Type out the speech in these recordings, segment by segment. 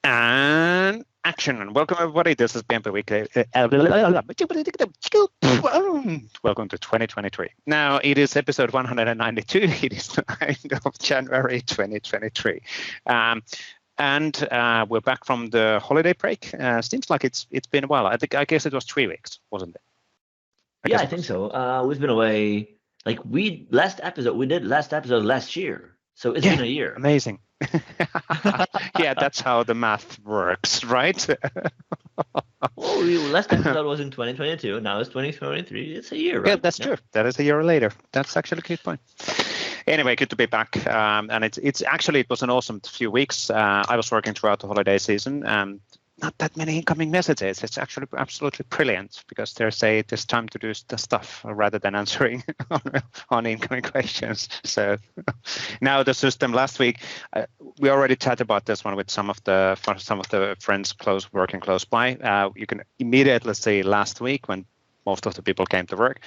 And action. Welcome, everybody. This is PnP Weekly. Welcome to 2023. Now, it is episode 192. It is the 9th of January, 2023. And we're back from the holiday break. Seems like it's been a while. I guess it was 3 weeks, wasn't it? I think so. We've been away. Like we did last episode last year. So it's been a year. Amazing. Yeah, that's how the math works, right? Well, last episode was in 2022. Now it's 2023. It's a year, right? Yeah, that's true. That is a year later. That's actually a good point. Anyway, good to be back. And it was an awesome few weeks. I was working throughout the holiday season. Not that many incoming messages. It's actually absolutely brilliant because there's time to do the stuff rather than answering on incoming questions. So now the system last week, we already chatted about this one with some of the friends working close by. You can immediately see last week when most of the people came to work,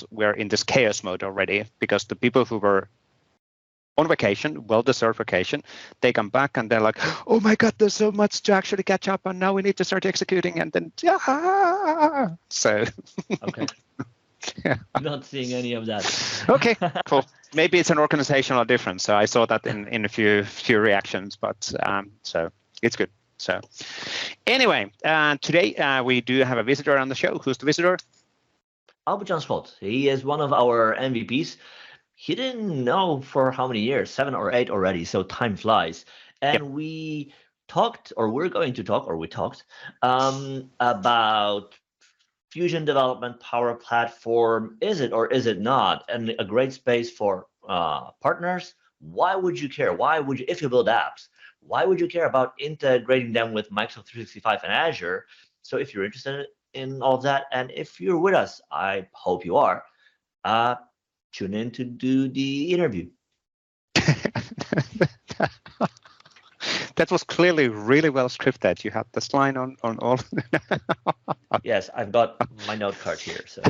we're in this chaos mode already because the people who were on vacation, well-deserved vacation, they come back and they're like, oh my God, there's so much to actually catch up on. Now we need to start executing. And then, so. Okay. Yeah. I'm not seeing any of that. Okay, cool. Maybe it's an organizational difference. So I saw that in a few reactions, but so it's good. So anyway, today we do have a visitor on the show. Who's the visitor? Albert-Jan Schot. He is one of our MVPs. He didn't know for how many years, 7 or 8 already, so time flies. And we talked about Fusion development, Power Platform. Is it or is it not? And a great space for partners. Why would you care? If you build apps, why would you care about integrating them with Microsoft 365 and Azure? So if you're interested in all of that, and if you're with us, I hope you are, tune in to do the interview. That was clearly really well scripted. You had this line on all. Yes, I've got my note card here. So.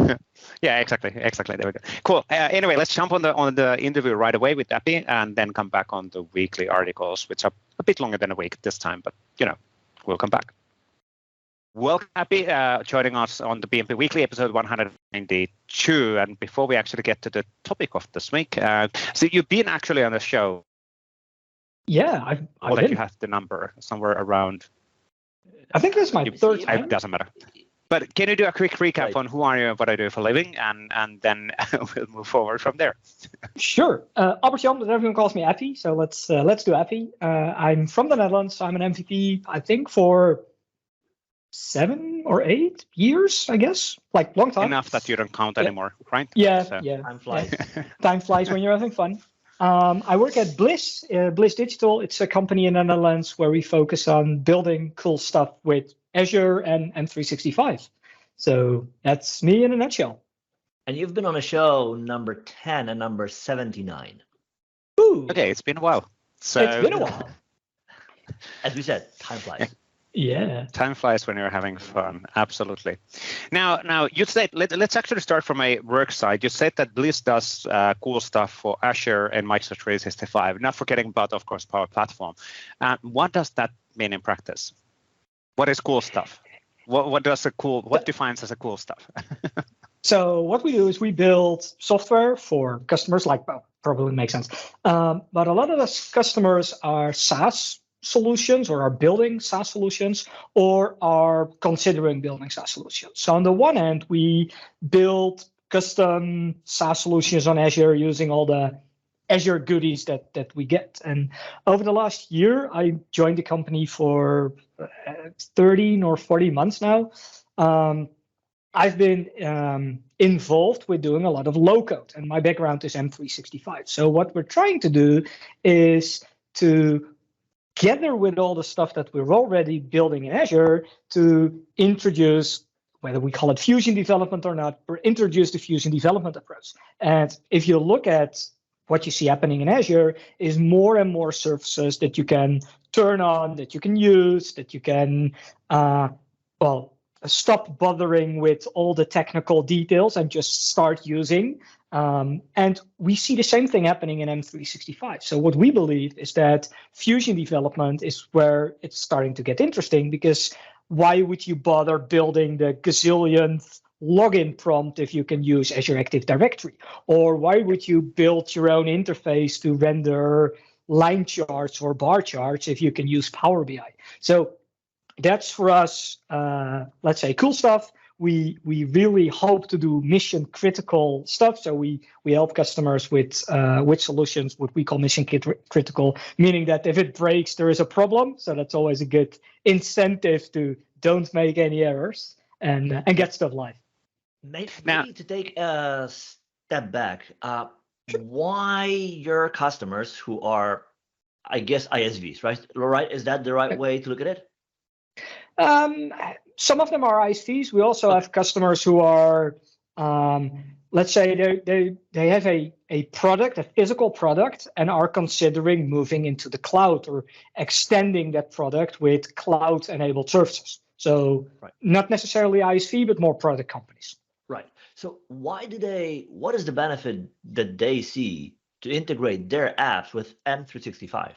Yeah, exactly. There we go. Cool. Anyway, let's jump on the interview right away with Appy, and then come back on the weekly articles, which are a bit longer than a week this time, but we'll come back. Welcome, Appy, joining us on the PnP Weekly, episode 192. And before we actually get to the topic of this week, so you've been actually on the show. Yeah, I've been. You have the number somewhere around. I think this is my third time. It doesn't matter. But can you do a quick recap on who are you and what I do for a living, and then we'll move forward from there. Sure. Albert-Jan, but everyone calls me Appy, so let's do Appy. I'm from the Netherlands. I'm an MVP, I think, for 7 or 8 years, I guess, like long time. Enough that you don't count anymore, right? Yeah, so. yeah. Time flies. Time flies when you're having fun. I work at BLIS, BLIS.digital. It's a company in the Netherlands where we focus on building cool stuff with Azure and 365. So that's me in a nutshell. And you've been on a show number 10 and number 79. Ooh. Okay, it's been a while. So it's been a while. As we said, time flies. Yeah. Time flies when you're having fun. Absolutely. Now you said, let's actually start from a work side. You said that BLIS does cool stuff for Azure and Microsoft 365, not forgetting about, of course, Power Platform. What does that mean in practice? What is cool stuff? What defines as a cool stuff? So what we do is we build software for customers, probably makes sense. But a lot of those customers are SaaS solutions, or are building SaaS solutions, or are considering building SaaS solutions. So on the one hand, we build custom SaaS solutions on Azure using all the Azure goodies that we get. And over the last year, I joined the company for 13 or 14 months now. I've been involved with doing a lot of low code, and my background is M365. So what we're trying to do is to gather with all the stuff that we're already building in Azure to introduce, whether we call it Fusion development or not, or introduce the Fusion development approach. And if you look at what you see happening in Azure, is more and more services that you can turn on, that you can use, that you can, stop bothering with all the technical details and just start using. And we see the same thing happening in M365. So what we believe is that Fusion development is where it's starting to get interesting, because why would you bother building the gazillionth login prompt if you can use Azure Active Directory? Or why would you build your own interface to render line charts or bar charts if you can use Power BI? So that's for us, let's say, cool stuff. We really hope to do mission critical stuff. So we help customers with solutions what we call mission critical, meaning that if it breaks, there is a problem. So that's always a good incentive to don't make any errors and get stuff live. Maybe to take a step back, why your customers who are, I guess, ISVs, right? Right? Is that the right way to look at it? Some of them are ISVs. We also have customers who are, let's say, they have a product, a physical product, and are considering moving into the cloud or extending that product with cloud-enabled services. So not necessarily ISV, but more product companies. Right. So what is the benefit that they see to integrate their apps with M365?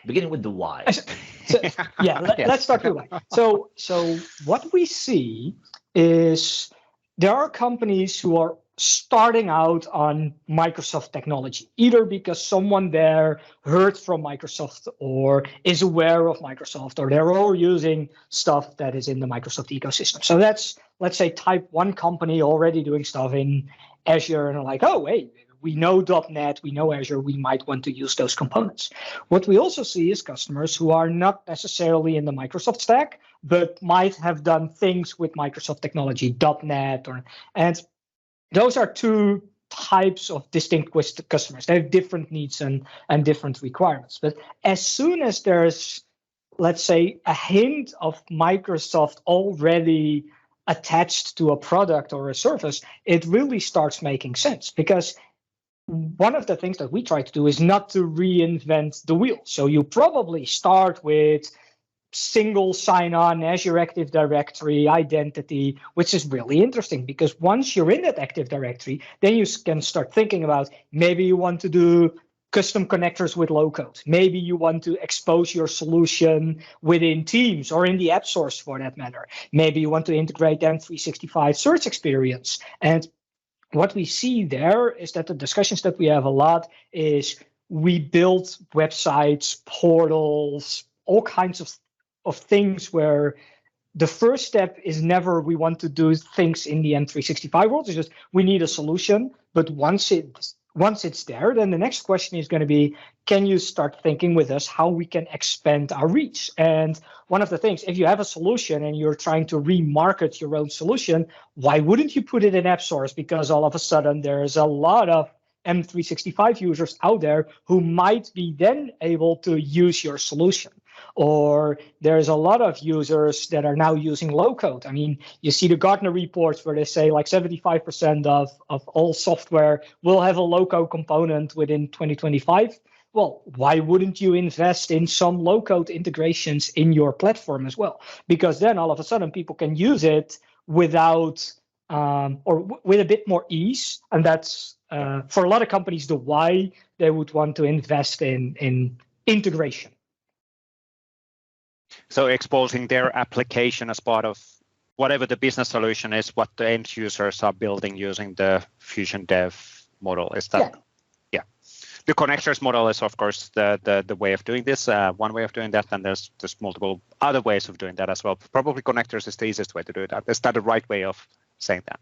Beginning with the why. Let's start with why. So what we see is there are companies who are starting out on Microsoft technology, either because someone there heard from Microsoft or is aware of Microsoft, or they're all using stuff that is in the Microsoft ecosystem. So that's, let's say, type 1 company already doing stuff in Azure and are like, oh, wait, we know .NET, we know Azure, we might want to use those components. What we also see is customers who are not necessarily in the Microsoft stack, but might have done things with Microsoft technology, .NET, and those are two types of distinct customers. They have different needs and different requirements. But as soon as there's, let's say, a hint of Microsoft already attached to a product or a service, it really starts making sense, because one of the things that we try to do is not to reinvent the wheel. So you probably start with single sign-on, Azure Active Directory, identity, which is really interesting, because once you're in that Active Directory, then you can start thinking about maybe you want to do custom connectors with low-code. Maybe you want to expose your solution within Teams or in the app source for that matter. Maybe you want to integrate M365 search experience. And what we see there is that the discussions that we have a lot is we build websites, portals, all kinds of things where the first step is never we want to do things in the M365 world. It's just we need a solution. But once it's there, then the next question is going to be, can you start thinking with us how we can expand our reach? And one of the things, if you have a solution and you're trying to remarket your own solution, why wouldn't you put it in AppSource? Because all of a sudden there's a lot of M365 users out there who might be then able to use your solution. Or there's a lot of users that are now using low-code. I mean, you see the Gartner reports where they say like 75% of all software will have a low-code component within 2025. Well, why wouldn't you invest in some low-code integrations in your platform as well? Because then all of a sudden people can use it without or with a bit more ease. And that's for a lot of companies the why they would want to invest in integration. So exposing their application as part of whatever the business solution is, what the end users are building using the Fusion Dev model. Is that? Yeah. The connectors model is, of course, the way of doing this. One way of doing that, and there's multiple other ways of doing that as well. Probably connectors is the easiest way to do that. Is that the right way of saying that?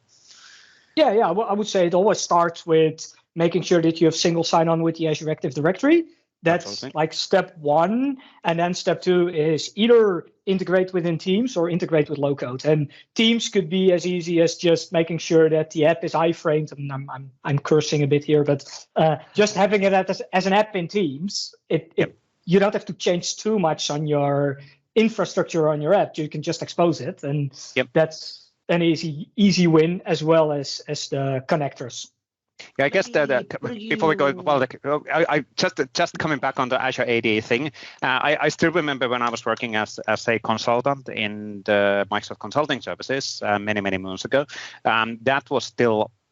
Yeah. Well, I would say it always starts with making sure that you have single sign-on with the Azure Active Directory. That's like step one. And then step two is either integrate within Teams or integrate with low-code. And Teams could be as easy as just making sure that the app is iframed. And I'm cursing a bit here, but just having it as an app in Teams, you don't have to change too much on your infrastructure on your app. You can just expose it, and that's an easy win, as well as the connectors. Yeah, I guess before we go, Waldek, I just coming back on the Azure AD thing. I still remember when I was working as a consultant in the Microsoft Consulting Services many moons ago.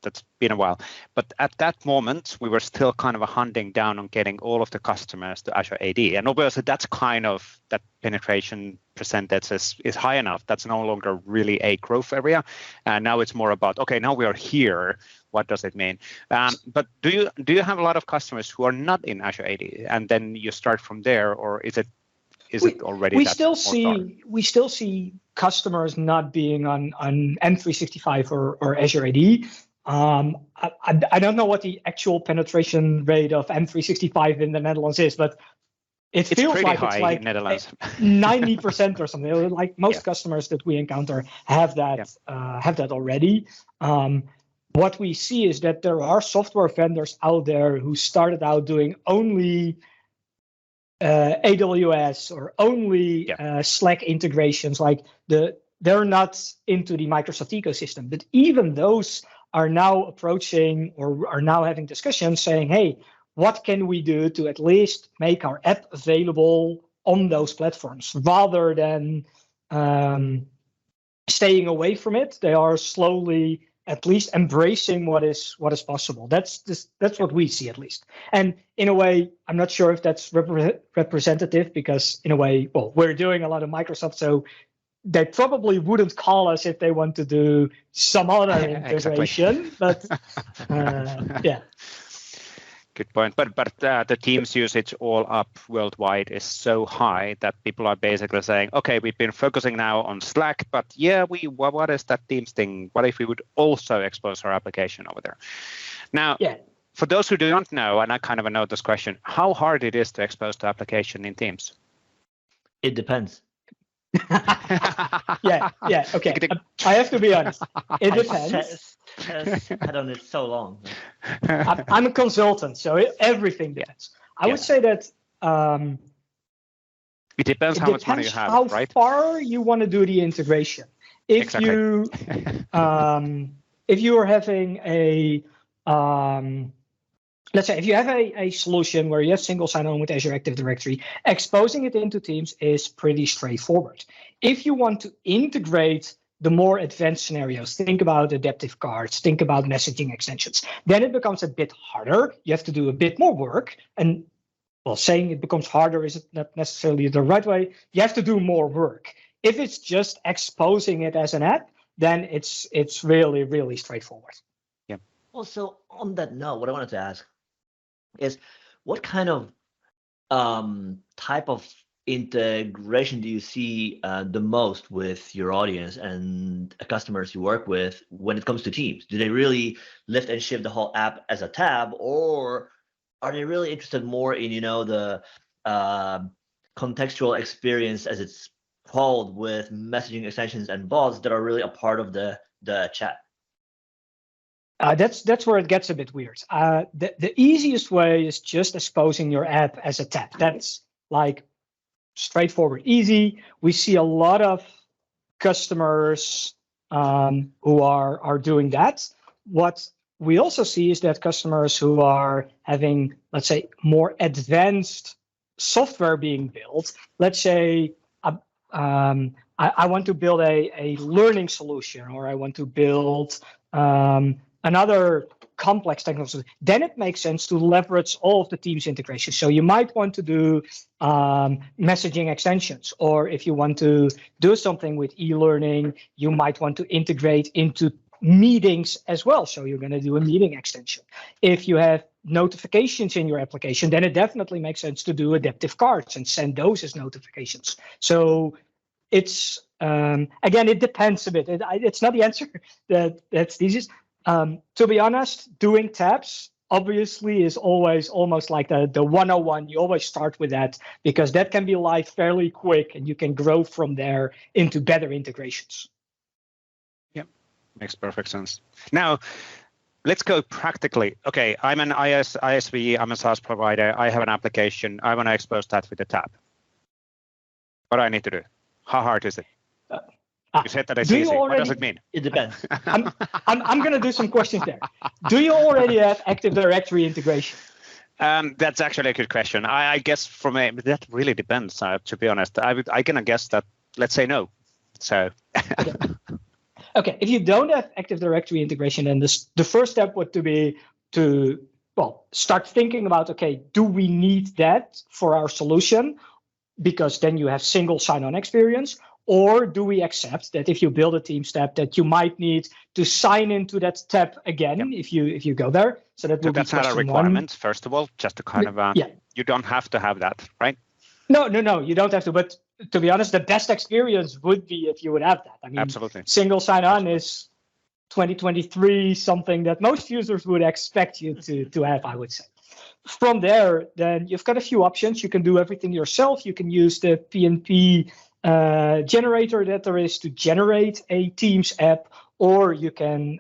That's been a while. But at that moment, we were still kind of hunting down on getting all of the customers to Azure AD. And obviously, that's kind of that penetration percentage is high enough. That's no longer really a growth area. And now it's more about, okay, now we are here. What does it mean? But do you have a lot of customers who are not in Azure AD, and then you start from there, or is it already? We still see customers not being on M365 or Azure AD. I don't know what the actual penetration rate of M365 in the Netherlands is, but it feels like it's like in Netherlands. 90% or something. Like most customers that we encounter have that already. What we see is that there are software vendors out there who started out doing only AWS or only Slack integrations. Like they're not into the Microsoft ecosystem, but even those are now approaching or are now having discussions saying, hey, what can we do to at least make our app available on those platforms rather than staying away from it? They are slowly at least embracing what is possible. That's what we see, at least. And in a way, I'm not sure if that's representative, because in a way, well, we're doing a lot of Microsoft, so they probably wouldn't call us if they want to do some other integration. But yeah. Good point. But the Teams usage all up worldwide is so high that people are basically saying, okay, we've been focusing now on Slack, but yeah, what is that Teams thing? What if we would also expose our application over there? Now, for those who do not know, and I kind of know this question, how hard it is to expose the application in Teams? It depends. yeah, okay. I have to be honest. It depends. I've had on it so long. I'm a consultant, so everything depends. I would say that it depends how much money you have, right? How far you want to do the integration. If you are having a let's say if you have a solution where you have single sign-on with Azure Active Directory, exposing it into Teams is pretty straightforward. If you want to integrate the more advanced scenarios, think about adaptive cards, think about messaging extensions, then it becomes a bit harder. You have to do a bit more work. And well, saying it becomes harder is not necessarily the right way. You have to do more work. If it's just exposing it as an app, then it's really, really straightforward. Yeah. Well, so on that note, what I wanted to ask is what kind of type of integration do you see the most with your audience and customers you work with when it comes to Teams? Do they really lift and shift the whole app as a tab, or are they really interested more in, the contextual experience, as it's called, with messaging extensions and bots that are really a part of the chat? That's where it gets a bit weird. The easiest way is just exposing your app as a tab. That's like straightforward, easy. We see a lot of customers who are doing that. What we also see is that customers who are having, let's say, more advanced software being built. Let's say I want to build a learning solution, or I want to build another complex technical solution. Then it makes sense to leverage all of the Teams integration. So you might want to do messaging extensions, or if you want to do something with e-learning, you might want to integrate into meetings as well. So you're going to do a meeting extension. If you have notifications in your application, then it definitely makes sense to do adaptive cards and send those as notifications. So it's again, it depends a bit. It's not the answer that's the easiest. To be honest, doing tabs obviously is always almost like the 101. You always start with that because that can be live fairly quick, and you can grow from there into better integrations. Yeah, makes perfect sense. Now, let's go practically. Okay, I'm an ISV, I'm a SaaS provider, I have an application, I want to expose that with a tab. What do I need to do? How hard is it? You said that it's easy. What does it mean? It depends. I'm going to do some questions there. Do you already have Active Directory integration? That's actually a good question. I guess from that really depends. To be honest, I can guess that. Let's say no. So. Okay. If you don't have Active Directory integration, then the first step would be to start thinking about, okay, do we need that for our solution? Because then you have single sign-on experience. Or do we accept that if you build a Teams tab, that you might need to sign into that tab again if you go there? So that's not a requirement. First of all, just to kind of you don't have to have that, right? No, you don't have to. But to be honest, the best experience would be if you would have that. I mean, absolutely. Single sign-on is 2023 something that most users would expect you to have, I would say. From there, then you've got a few options. You can do everything yourself. You can use the PnP generator that there is to generate a Teams app, or you can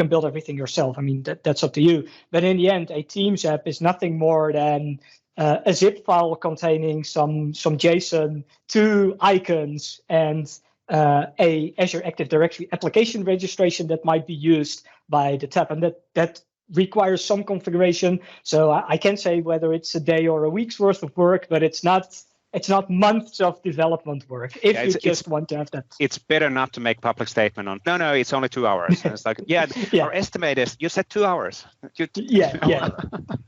build everything yourself. I mean, that's up to you. But in the end, a Teams app is nothing more than a zip file containing some JSON, 2 icons, and a Azure Active Directory application registration that might be used by the tab, and that requires some configuration. So I can't say whether it's a day or a week's worth of work, but it's not months of development work if you just want to have that. It's better not to make public statement on, no, it's only 2 hours. And it's like, our estimate is, you said 2 hours. Yeah.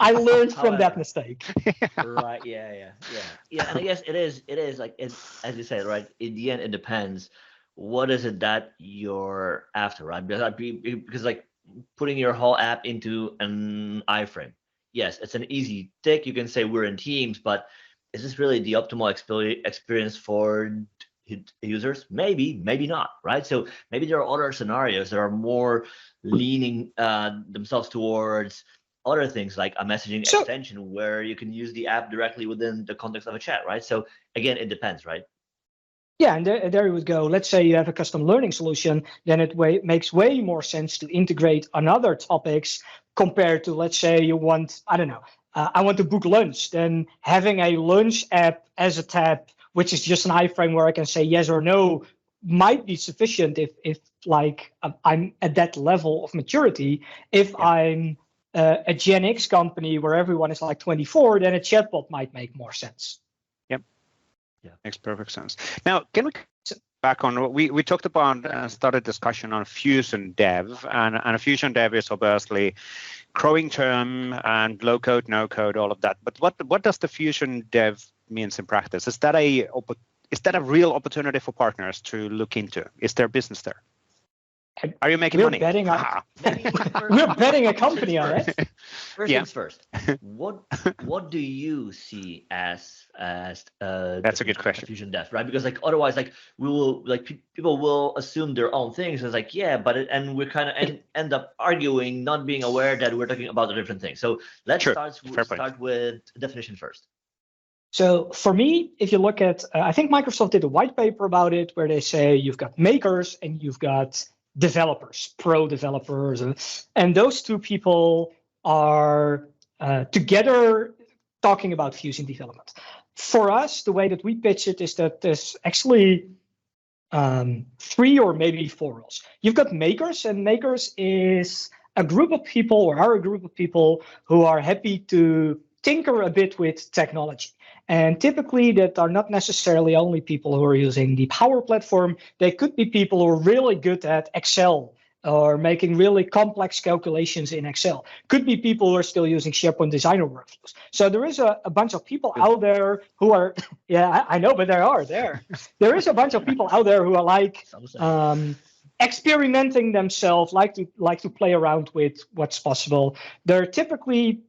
I learned from that mistake. Right, yeah. And I guess it is like, as you said, right, in the end, it depends. What is it that you're after, right? Because like putting your whole app into an iframe. Yes, it's an easy tick. You can say we're in Teams, but is this really the optimal experience for users? Maybe not, right? So maybe there are other scenarios that are more leaning themselves towards other things like a messaging extension where you can use the app directly within the context of a chat, right? So again, it depends, right? Yeah, and there you would go. Let's say you have a custom learning solution, then it makes way more sense to integrate on other topics compared to, let's say you want, I don't know, I want to book lunch. Then having a lunch app as a tab, which is just an iframe where I can say yes or no, might be sufficient if like I'm at that level of maturity. If I'm a Gen X company where everyone is like 24, then a chatbot might make more sense. Yeah, makes perfect sense. Now, can we back on, we talked about, started discussion on Fusion Dev, and a Fusion Dev is obviously growing term and low code, no code, all of that. But what does the Fusion Dev means in practice? Is that a real opportunity for partners to look into? Is there business there? Are you making money? We're betting a company on it. First things first. What do you see as that's a good question. Fusion Dev, right? Because like otherwise, like we will people will assume their own things. It's like and we're kind of end up arguing, not being aware that we're talking about a different thing. So let's start with definition first. So for me, if you look at, I think Microsoft did a white paper about it where they say you've got makers and you've got developers, pro developers, and those two people are together talking about Fusion development. For us, the way that we pitch it is that there's actually 3 or maybe 4 roles. You've got makers, and makers is a group of people, or are a group of people who are happy to tinker a bit with technology. And typically that are not necessarily only people who are using the Power Platform. They could be people who are really good at Excel or making really complex calculations in Excel. Could be people who are still using SharePoint Designer workflows. So there is a bunch of people out there who are, I know, but there is a bunch of people out there who are like experimenting themselves, like to play around with what's possible. They're typically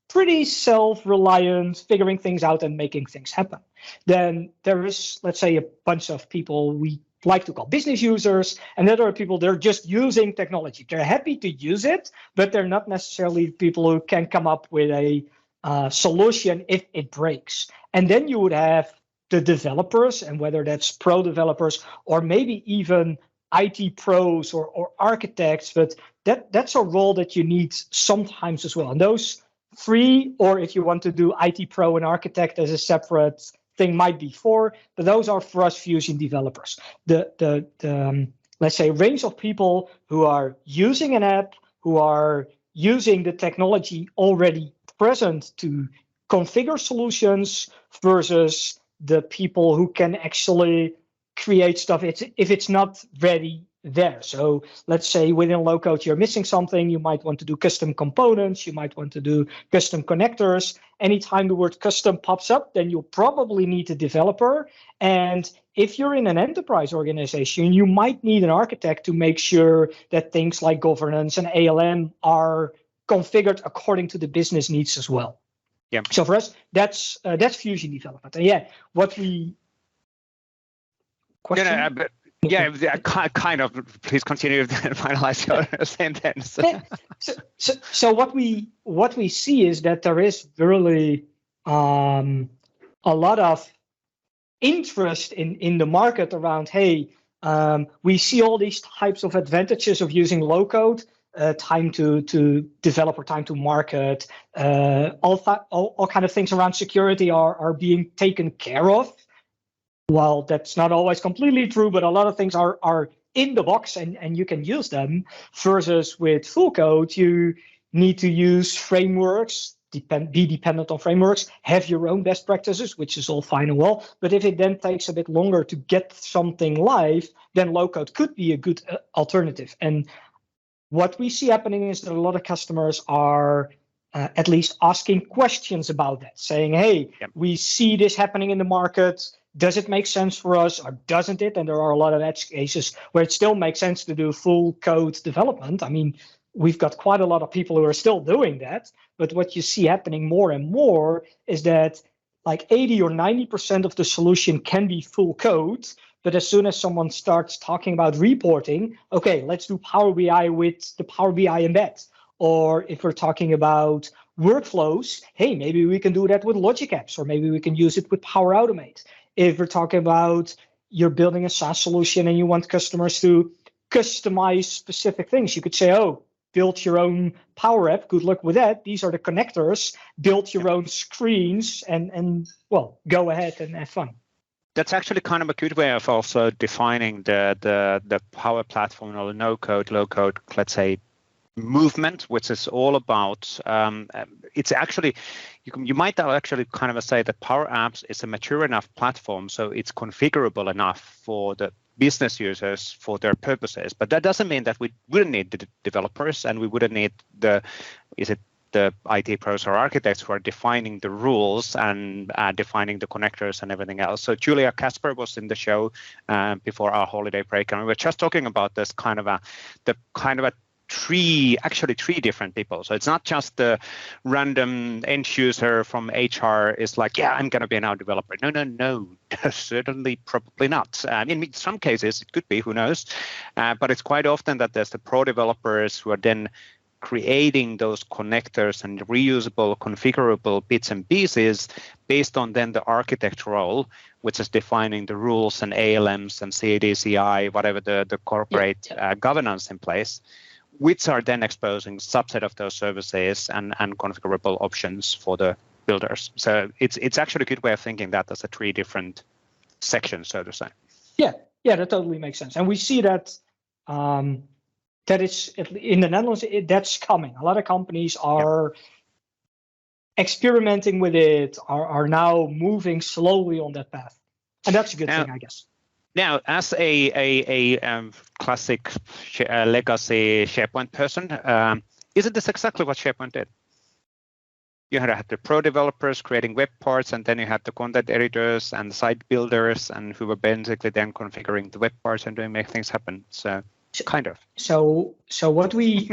pretty self-reliant, figuring things out and making things happen. Then there is, let's say, a bunch of people we like to call business users, and then there are people, they're just using technology. They're happy to use it, but they're not necessarily people who can come up with a solution if it breaks. And then you would have the developers, and whether that's pro developers or maybe even IT pros or architects, but that's a role that you need sometimes as well. And those 3, or if you want to do IT pro and architect as a separate thing might be for, but those are for us Fusion developers. The let's say range of people who are using an app, who are using the technology already present to configure solutions versus the people who can actually create stuff if it's not ready there. So let's say within low code you're missing something, you might want to do custom components, you might want to do custom connectors. Anytime the word custom pops up, then you'll probably need a developer. And if you're in an enterprise organization, you might need an architect to make sure that things like governance and ALM are configured according to the business needs as well. Yeah. So for us, that's Fusion development. And yeah, what we question? Kind of. Please continue to finalize your sentence. So what we see is that there is really a lot of interest in the market around, hey, we see all these types of advantages of using low code, time to develop or time to market, all kind of things around security are being taken care of. Well, that's not always completely true, but a lot of things are in the box and you can use them. Versus with full code, you need to use frameworks, be dependent on frameworks, have your own best practices, which is all fine and well. But if it then takes a bit longer to get something live, then low code could be a good alternative. And what we see happening is that a lot of customers are at least asking questions about that, saying, hey, we see this happening in the market. Does it make sense for us or doesn't it? And there are a lot of edge cases where it still makes sense to do full code development. I mean, we've got quite a lot of people who are still doing that. But what you see happening more and more is that like 80 or 90% of the solution can be full code. But as soon as someone starts talking about reporting, okay, let's do Power BI with the Power BI embed. Or if we're talking about workflows, hey, maybe we can do that with Logic Apps, or maybe we can use it with Power Automate. If we're talking about you're building a SaaS solution and you want customers to customize specific things, you could say, oh, build your own Power App. Good luck with that. These are the connectors. Build your own screens and well, go ahead and have fun. That's actually kind of a good way of also defining the Power Platform or the no-code, low-code, let's say, movement, which is all about, it's actually, you might actually kind of say that Power Apps is a mature enough platform, so it's configurable enough for the business users for their purposes. But that doesn't mean that we wouldn't need the developers and we wouldn't need the IT pros or architects who are defining the rules and defining the connectors and everything else. So Julia Casper was in the show before our holiday break, and we were just talking about this kind of a three different people. So it's not just the random end user from HR is like, yeah, I'm going to be an out developer. No, certainly probably not. In some cases it could be, who knows, but it's quite often that there's the pro developers who are then creating those connectors and reusable, configurable bits and pieces based on then the architect role, which is defining the rules and ALMs and CAD, CI, whatever the corporate governance in place, which are then exposing subset of those services and configurable options for the builders. So it's actually a good way of thinking that as a three different sections, so to say. Yeah, that totally makes sense. And we see that that is in the Netherlands, that's coming. A lot of companies are experimenting with it, are now moving slowly on that path. And that's a good thing, I guess. Now, as a classic legacy SharePoint person, isn't this exactly what SharePoint did? You had the pro developers creating web parts, and then you had the content editors and site builders, and who were basically then configuring the web parts and doing make things happen. So kind of. So what we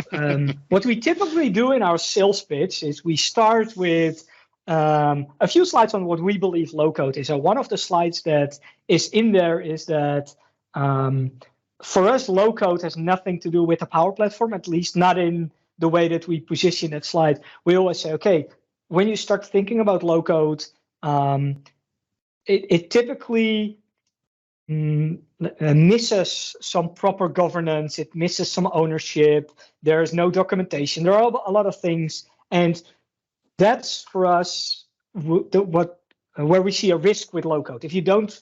typically do in our sales pitch is we start with a few slides on what we believe low code is. So one of the slides that is in there is that for us, low code has nothing to do with the Power Platform, at least not in the way that we position that slide. We always say, okay, when you start thinking about low code, it typically misses some proper governance. It misses some ownership. There is no documentation. There are a lot of things, and that's for us what where we see a risk with low code. If you don't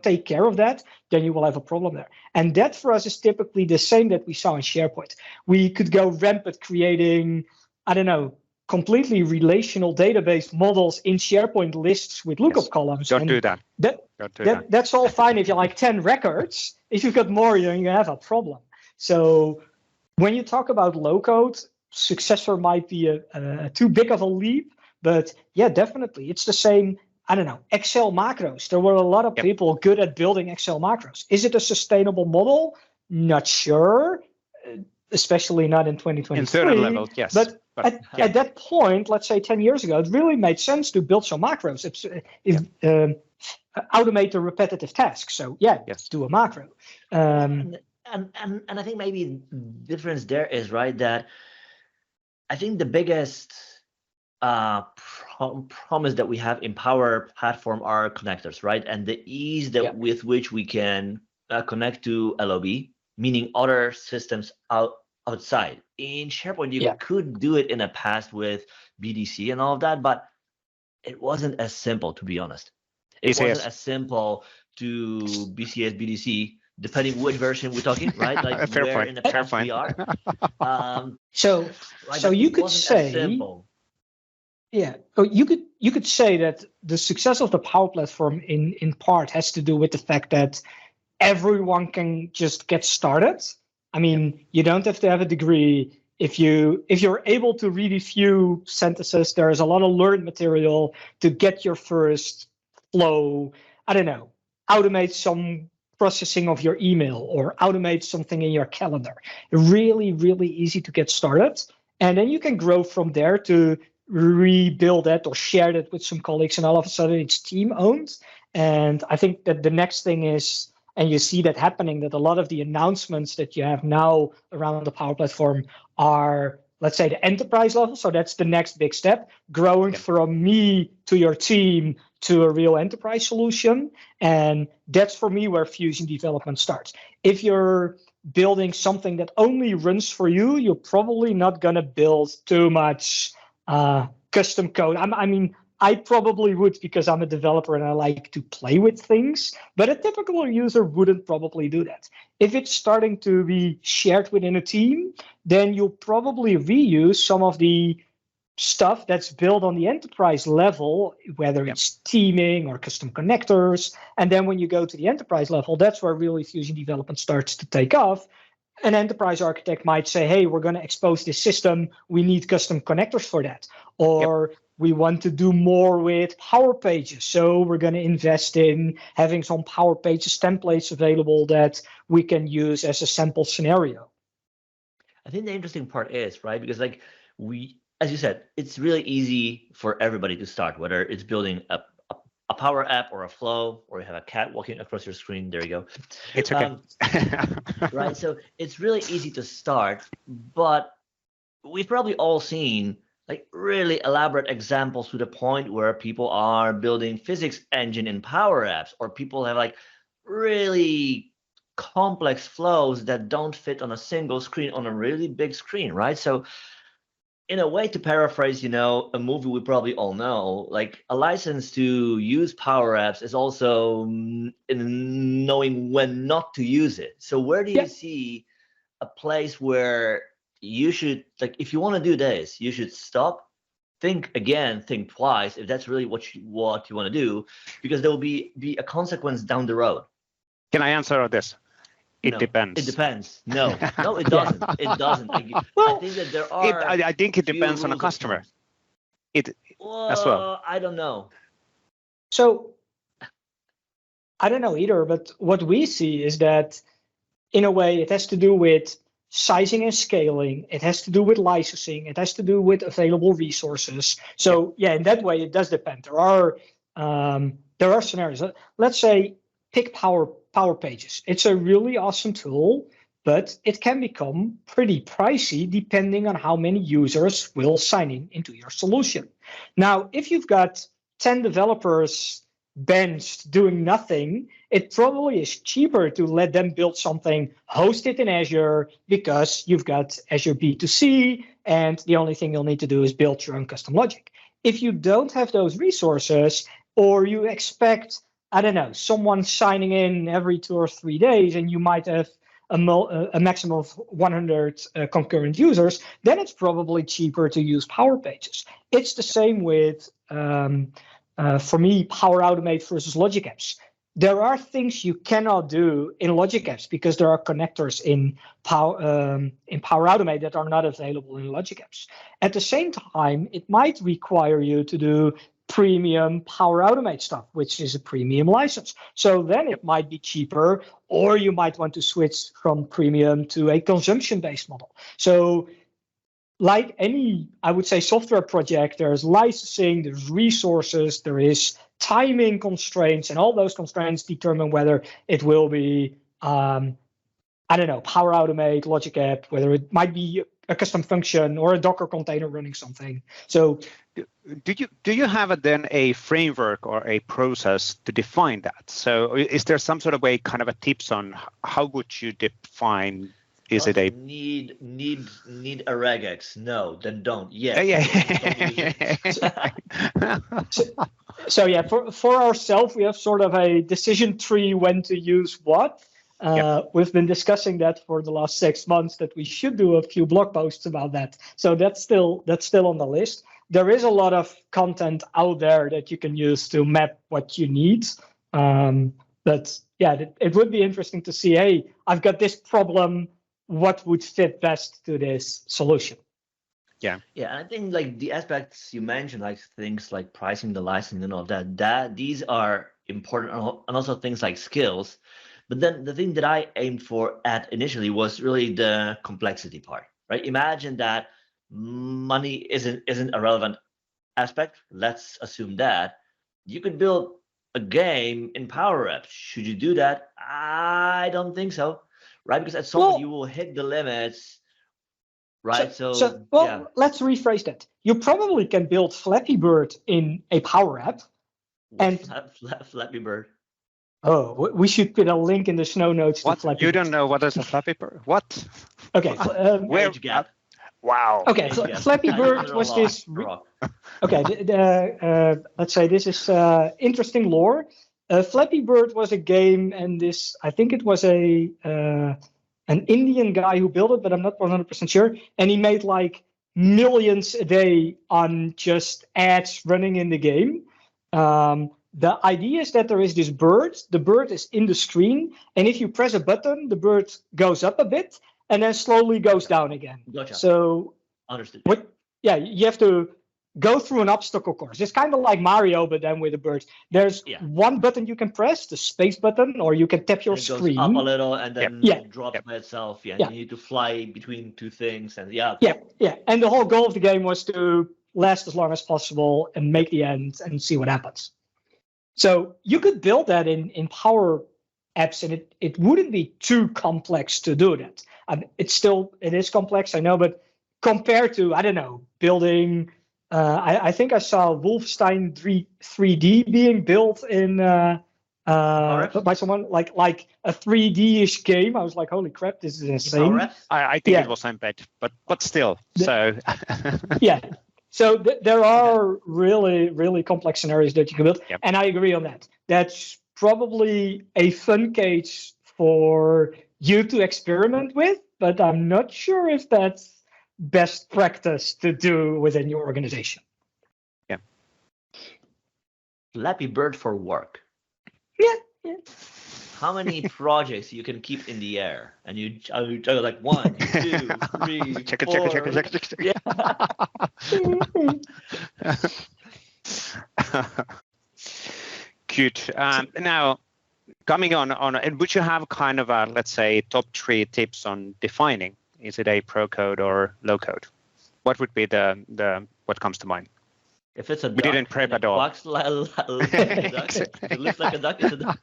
take care of that, then you will have a problem there. And that for us is typically the same that we saw in SharePoint. We could go rampant creating, I don't know, completely relational database models in SharePoint lists with lookup columns. Don't do that. That's all fine if you like 10 records. If you've got more, you have a problem. So when you talk about low code, successor might be a too big of a leap. But yeah, definitely. It's the same. I don't know, Excel macros. There were a lot of people good at building Excel macros. Is it a sustainable model? Not sure, especially not in 2023. In certain levels, yes. But at that point, let's say 10 years ago, it really made sense to build some macros. Automate the repetitive tasks. So do a macro. And I think maybe the difference there is, right, that I think the biggest promise that we have in Power Platform are connectors, right? And the ease with which we can connect to LOB, meaning other systems outside. In SharePoint, you could do it in the past with BDC and all of that, but it wasn't as simple, to be honest. It wasn't as simple to BCS, BDC, depending which version we're talking, right? Like Fair where point. in the past we are. So you could say, you could say that the success of the Power Platform in part has to do with the fact that everyone can just get started. I mean, you don't have to have a degree. If you're able to read a few sentences, there is a lot of learned material to get your first flow. I don't know, automate some processing of your email or automate something in your calendar. Really, really easy to get started. And then you can grow from there to rebuild that or share that with some colleagues, and all of a sudden it's team owned. And I think that the next thing is, and you see that happening, that a lot of the announcements that you have now around the Power Platform are, let's say, the enterprise level. So that's the next big step, growing from me to your team to a real enterprise solution. And that's for me where Fusion development starts. If you're building something that only runs for you, you're probably not going to build too much custom code. I mean, I probably would, because I'm a developer and I like to play with things, but a typical user wouldn't probably do that. If it's starting to be shared within a team, then you'll probably reuse some of the stuff that's built on the enterprise level, whether it's teaming or custom connectors. And then when you go to the enterprise level, that's where really Fusion development starts to take off. An enterprise architect might say, hey, we're going to expose this system. We need custom connectors for that. Or we want to do more with Power Pages. So we're going to invest in having some Power Pages templates available that we can use as a sample scenario. I think the interesting part is, right, because like as you said, it's really easy for everybody to start, whether it's building a Power App or a Flow, or you have a cat walking across your screen. There you go. It's okay. Right. So it's really easy to start, but we've probably all seen like really elaborate examples to the point where people are building physics engine in Power Apps, or people have like really complex flows that don't fit on a single screen on a really big screen, right? So in a way, to paraphrase, a movie we probably all know, like a license to use Power Apps is also in knowing when not to use it. So where do you see a place where you should, like, if you want to do this, you should stop, think again, think twice, if that's really what you want to do, because there will be a consequence down the road. Can I answer this? It depends. It depends. No, it doesn't. It doesn't. I think that there are. I think it depends on a customer. As well. I don't know. So I don't know either, but what we see is that in a way it has to do with sizing and scaling. It has to do with licensing. It has to do with available resources. So in that way it does depend. There are scenarios. Let's say pick Power Pages. It's a really awesome tool, but it can become pretty pricey depending on how many users will sign into your solution. Now, if you've got 10 developers benched doing nothing, it probably is cheaper to let them build something, host it in Azure, because you've got Azure B2C, and the only thing you'll need to do is build your own custom logic. If you don't have those resources, or you expect, I don't know, someone signing in every 2 or 3 days, and you might have a maximum of 100 concurrent users, then it's probably cheaper to use Power Pages. It's the same with, for me, Power Automate versus Logic Apps. There are things you cannot do in Logic Apps because there are connectors in Power Automate that are not available in Logic Apps. At the same time, it might require you to do premium Power Automate stuff, which is a premium license. So then it might be cheaper, or you might want to switch from premium to a consumption-based model. So like any, I would say, software project, there's licensing, there's resources, there is timing constraints, and all those constraints determine whether it will be, I don't know, Power Automate, Logic App, whether it might be a custom function or a Docker container running something. So do you have then a framework or a process to define that? So is there some sort of way, kind of a tips on how would you define? Is it a need a regex? No, then don't. Yeah. So yeah, for ourselves, we have sort of a decision tree when to use what. We've been discussing that for the last 6 months, that we should do a few blog posts about that. So that's still on the list. There is a lot of content out there that you can use to map what you need. But yeah, it would be interesting to see, hey, I've got this problem, what would fit best to this solution? Yeah, and I think like the aspects you mentioned, like things like pricing, the licensing, and all that these are important, and also things like skills. But then the thing that I aimed for at initially was really the complexity part, right? Imagine that money isn't a relevant aspect. Let's assume that you could build a game in Power Apps. Should you do that? I don't think so, right? Because at some point you will hit the limits, right? So yeah. Let's rephrase that. You probably can build Flappy Bird in a Power App. And Flappy Bird. Oh, we should put a link in the show notes. What? To Flappy You Bird. don't know what is a Flappy Bird? What? Okay. Where? Gap. Wow. Okay, Flappy Bird was this. Okay, let's say this is interesting lore. Flappy Bird was a game, and this, I think it was an Indian guy who built it, but I'm not 100% sure. And he made like millions a day on just ads running in the game. The idea is that there is this bird. The bird is in the screen, and if you press a button, the bird goes up a bit and then slowly goes down again. Gotcha. So, understood. You have to go through an obstacle course. It's kind of like Mario, but then with a bird. There's one button you can press, the space button, or you can tap your screen. Goes up a little and then drops by itself. Yeah, you need to fly between two things, and Yeah. And the whole goal of the game was to last as long as possible and make the end and see what happens. So you could build that in Power Apps, and it wouldn't be too complex to do that. It is complex, I know, but compared to, I don't know, building, I think I saw Wolfenstein 3D being built in by someone like a 3D-ish game. I was like, holy crap, this is insane. I think it was embed, but still. So yeah. So there are really, really complex scenarios that you can build. Yep. And I agree on that. That's probably a fun case for you to experiment with, but I'm not sure if that's best practice to do within your organization. Yeah. Flappy Bird for work. Yeah. How many projects you can keep in the air? And you juggle like 1, 2, 3, check 4. it. Yeah. Good. Now, coming on, and would you have kind of a, let's say, top 3 tips on defining? Is it a pro code or low code? What would be the what comes to mind? If it's a we didn't prep at all. It looks like a duck. It's a duck.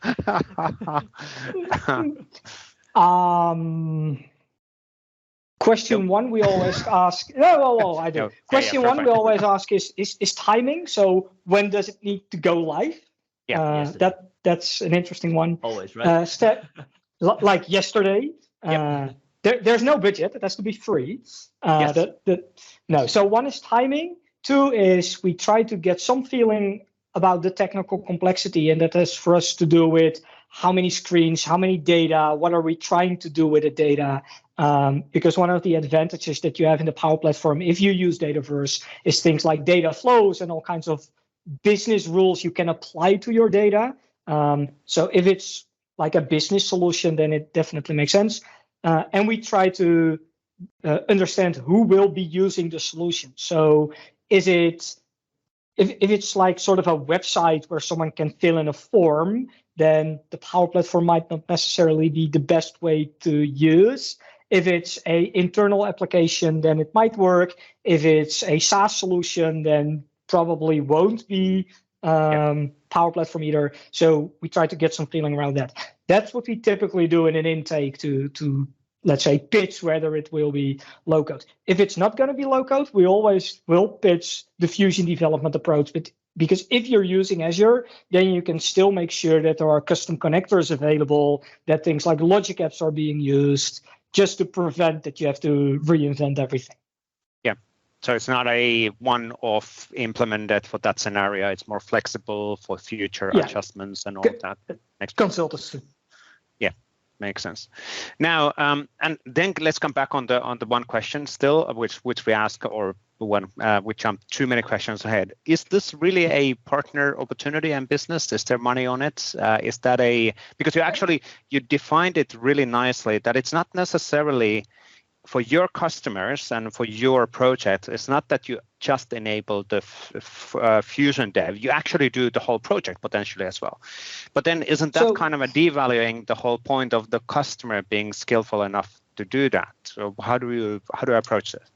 Question one we always ask. I do. Question one we always ask is timing. So when does it need to go live? Yeah. That's an interesting one. Always, right? Like yesterday. There's no budget. It has to be free. Yes. So one is timing. 2 is we try to get some feeling about the technical complexity, and that has for us to do with how many screens, how many data, what are we trying to do with the data? Because one of the advantages that you have in the Power Platform, if you use Dataverse, is things like data flows and all kinds of business rules you can apply to your data. So if it's like a business solution, then it definitely makes sense. And we try to understand who will be using the solution. So is it, if it's like sort of a website where someone can fill in a form, then the Power Platform might not necessarily be the best way to use. If it's an internal application, then it might work. If it's a SaaS solution, then probably won't be Power Platform either. So we try to get some feeling around that. That's what we typically do in an intake to let's say, pitch whether it will be low-code. If it's not going to be low-code, we always will pitch the Fusion development approach. But because if you're using Azure, then you can still make sure that there are custom connectors available, that things like logic apps are being used, just to prevent that you have to reinvent everything. Yeah, so it's not a one-off implemented for that scenario. It's more flexible for future adjustments and all of that. Consultancy. Makes sense. Now, and then let's come back on the one question still, which we ask, or one we jumped too many questions ahead. Is this really a partner opportunity and business? Is there money on it? Is that because you defined it really nicely that it's not necessarily for your customers and for your project. It's not that you just enable the Fusion dev. You actually do the whole project potentially as well. But then isn't that kind of a devaluing the whole point of the customer being skillful enough to do that? So how do I approach this?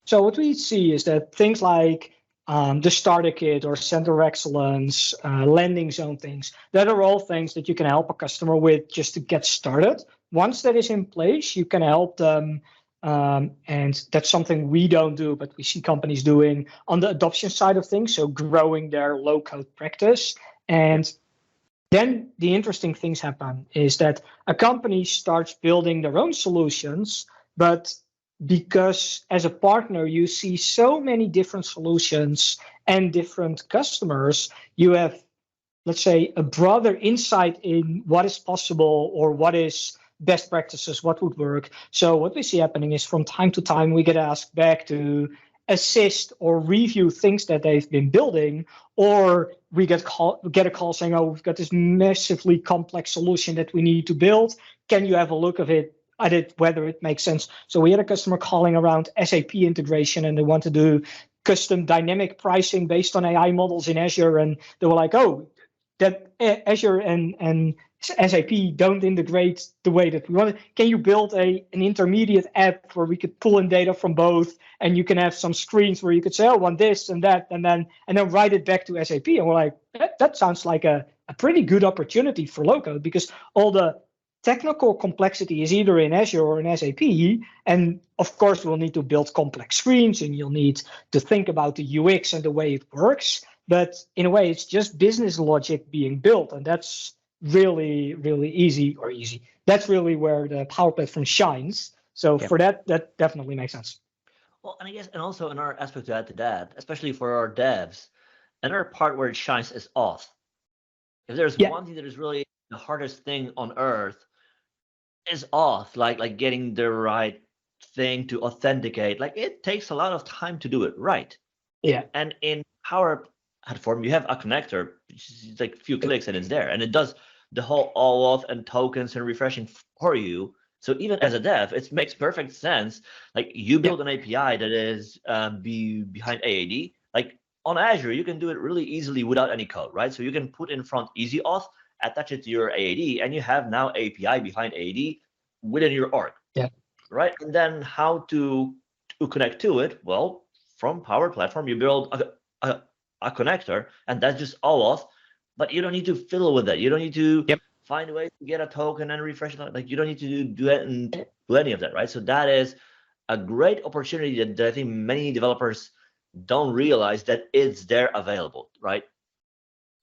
So what we see is that things like the starter kit or center of excellence, landing zone things, that are all things that you can help a customer with just to get started. Once that is in place, you can help them, and that's something we don't do, but we see companies doing on the adoption side of things, so growing their low-code practice. And then the interesting things happen is that a company starts building their own solutions, but because as a partner, you see so many different solutions and different customers, you have, let's say, a broader insight in what is possible or what is best practices, what would work. So what we see happening is from time to time, we get asked back to assist or review things that they've been building, or we get a call saying, oh, we've got this massively complex solution that we need to build. Can you have a look at it, whether it makes sense? So we had a customer calling around SAP integration, and they want to do custom dynamic pricing based on AI models in Azure. And they were like, oh, that Azure and SAP don't integrate the way that we want it. Can you build an intermediate app where we could pull in data from both, and you can have some screens where you could say, oh, I want this and that, and then write it back to SAP? And we're like, that sounds like a pretty good opportunity for low-code, because all the technical complexity is either in Azure or in SAP. And of course, we'll need to build complex screens, and you'll need to think about the UX and the way it works. But in a way, it's just business logic being built, and that's really, really easy. That's really where the Power Platform shines. So for that definitely makes sense. Well, and I guess, and also another aspect to add to that, especially for our devs, another part where it shines is auth. If there's one thing that is really the hardest thing on earth, is auth, like getting the right thing to authenticate. Like, it takes a lot of time to do it right. Yeah. And in Power Platform, you have a connector, which is like a few clicks and it's there, and it does the whole OAuth and tokens and refreshing for you. So even as a dev, it makes perfect sense. Like, you build an API that is behind AAD. Like on Azure, you can do it really easily without any code, right? So you can put in front easy auth, attach it to your AAD, and you have now API behind AAD within your org. Yeah. Right. And then how to connect to it? Well, from Power Platform, you build a connector, and that's just OAuth. But you don't need to fiddle with that. You don't need to find a way to get a token and refresh it. Like, you don't need to do any of that, right? So that is a great opportunity that I think many developers don't realize that it's there available, right?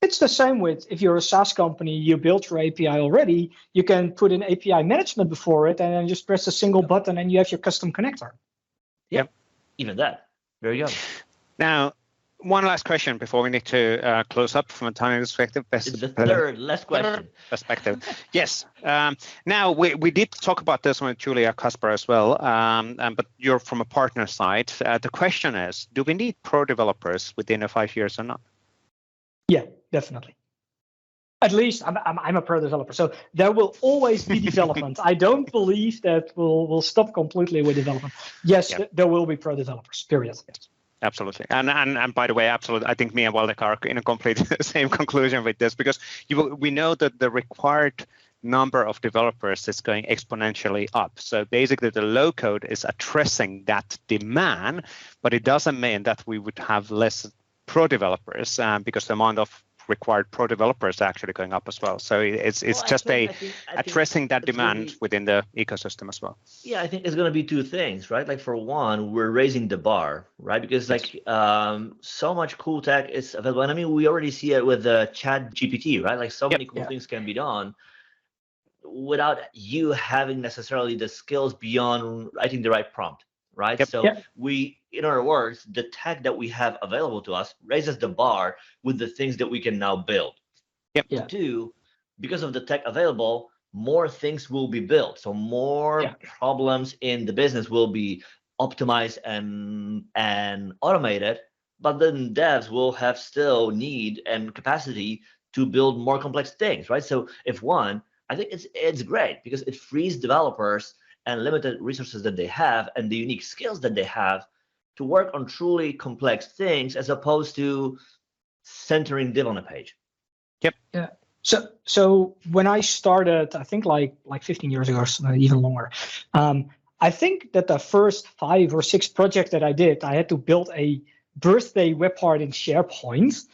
It's the same with, if you're a SaaS company, you built your API already, you can put in API management before it, and then just press a single button and you have your custom connector. Yep. Even that. There you go. Now, One last question before we need to close up from a timing perspective. It's the third last question. Perspective. Yes. Now we did talk about this with Julia Kasper as well, but you're from a partner side. The question is, do we need pro developers within 5 years or not? Yeah, definitely. At least I'm a pro developer, so there will always be development. I don't believe that we'll stop completely with development. Yes, there will be pro developers. Period. Yes. Absolutely, and by the way, absolutely. I think me and Waldek are in a complete same conclusion with this, because we know that the required number of developers is going exponentially up. So basically, the low code is addressing that demand, but it doesn't mean that we would have less pro developers because the amount of required pro developers are actually going up as well. So it's just addressing that demand within the ecosystem as well. Yeah, I think it's going to be two things, right? Like for one, we're raising the bar, right? Because like so much cool tech is available. And I mean, we already see it with the Chat GPT, right? Like so many cool things can be done without you having necessarily the skills beyond writing the right prompt, right? So we, in other words, the tech that we have available to us raises the bar with the things that we can now build. Two, because of the tech available, more things will be built. So more problems in the business will be optimized and automated, but then devs will have still need and capacity to build more complex things, right? So if one, I think it's great because it frees developers and limited resources that they have and the unique skills that they have to work on truly complex things as opposed to centering div on a page. Yeah. So when I started, I think like 15 years ago, or even longer, I think that the first 5 or 6 projects that I did, I had to build a birthday web part in SharePoint.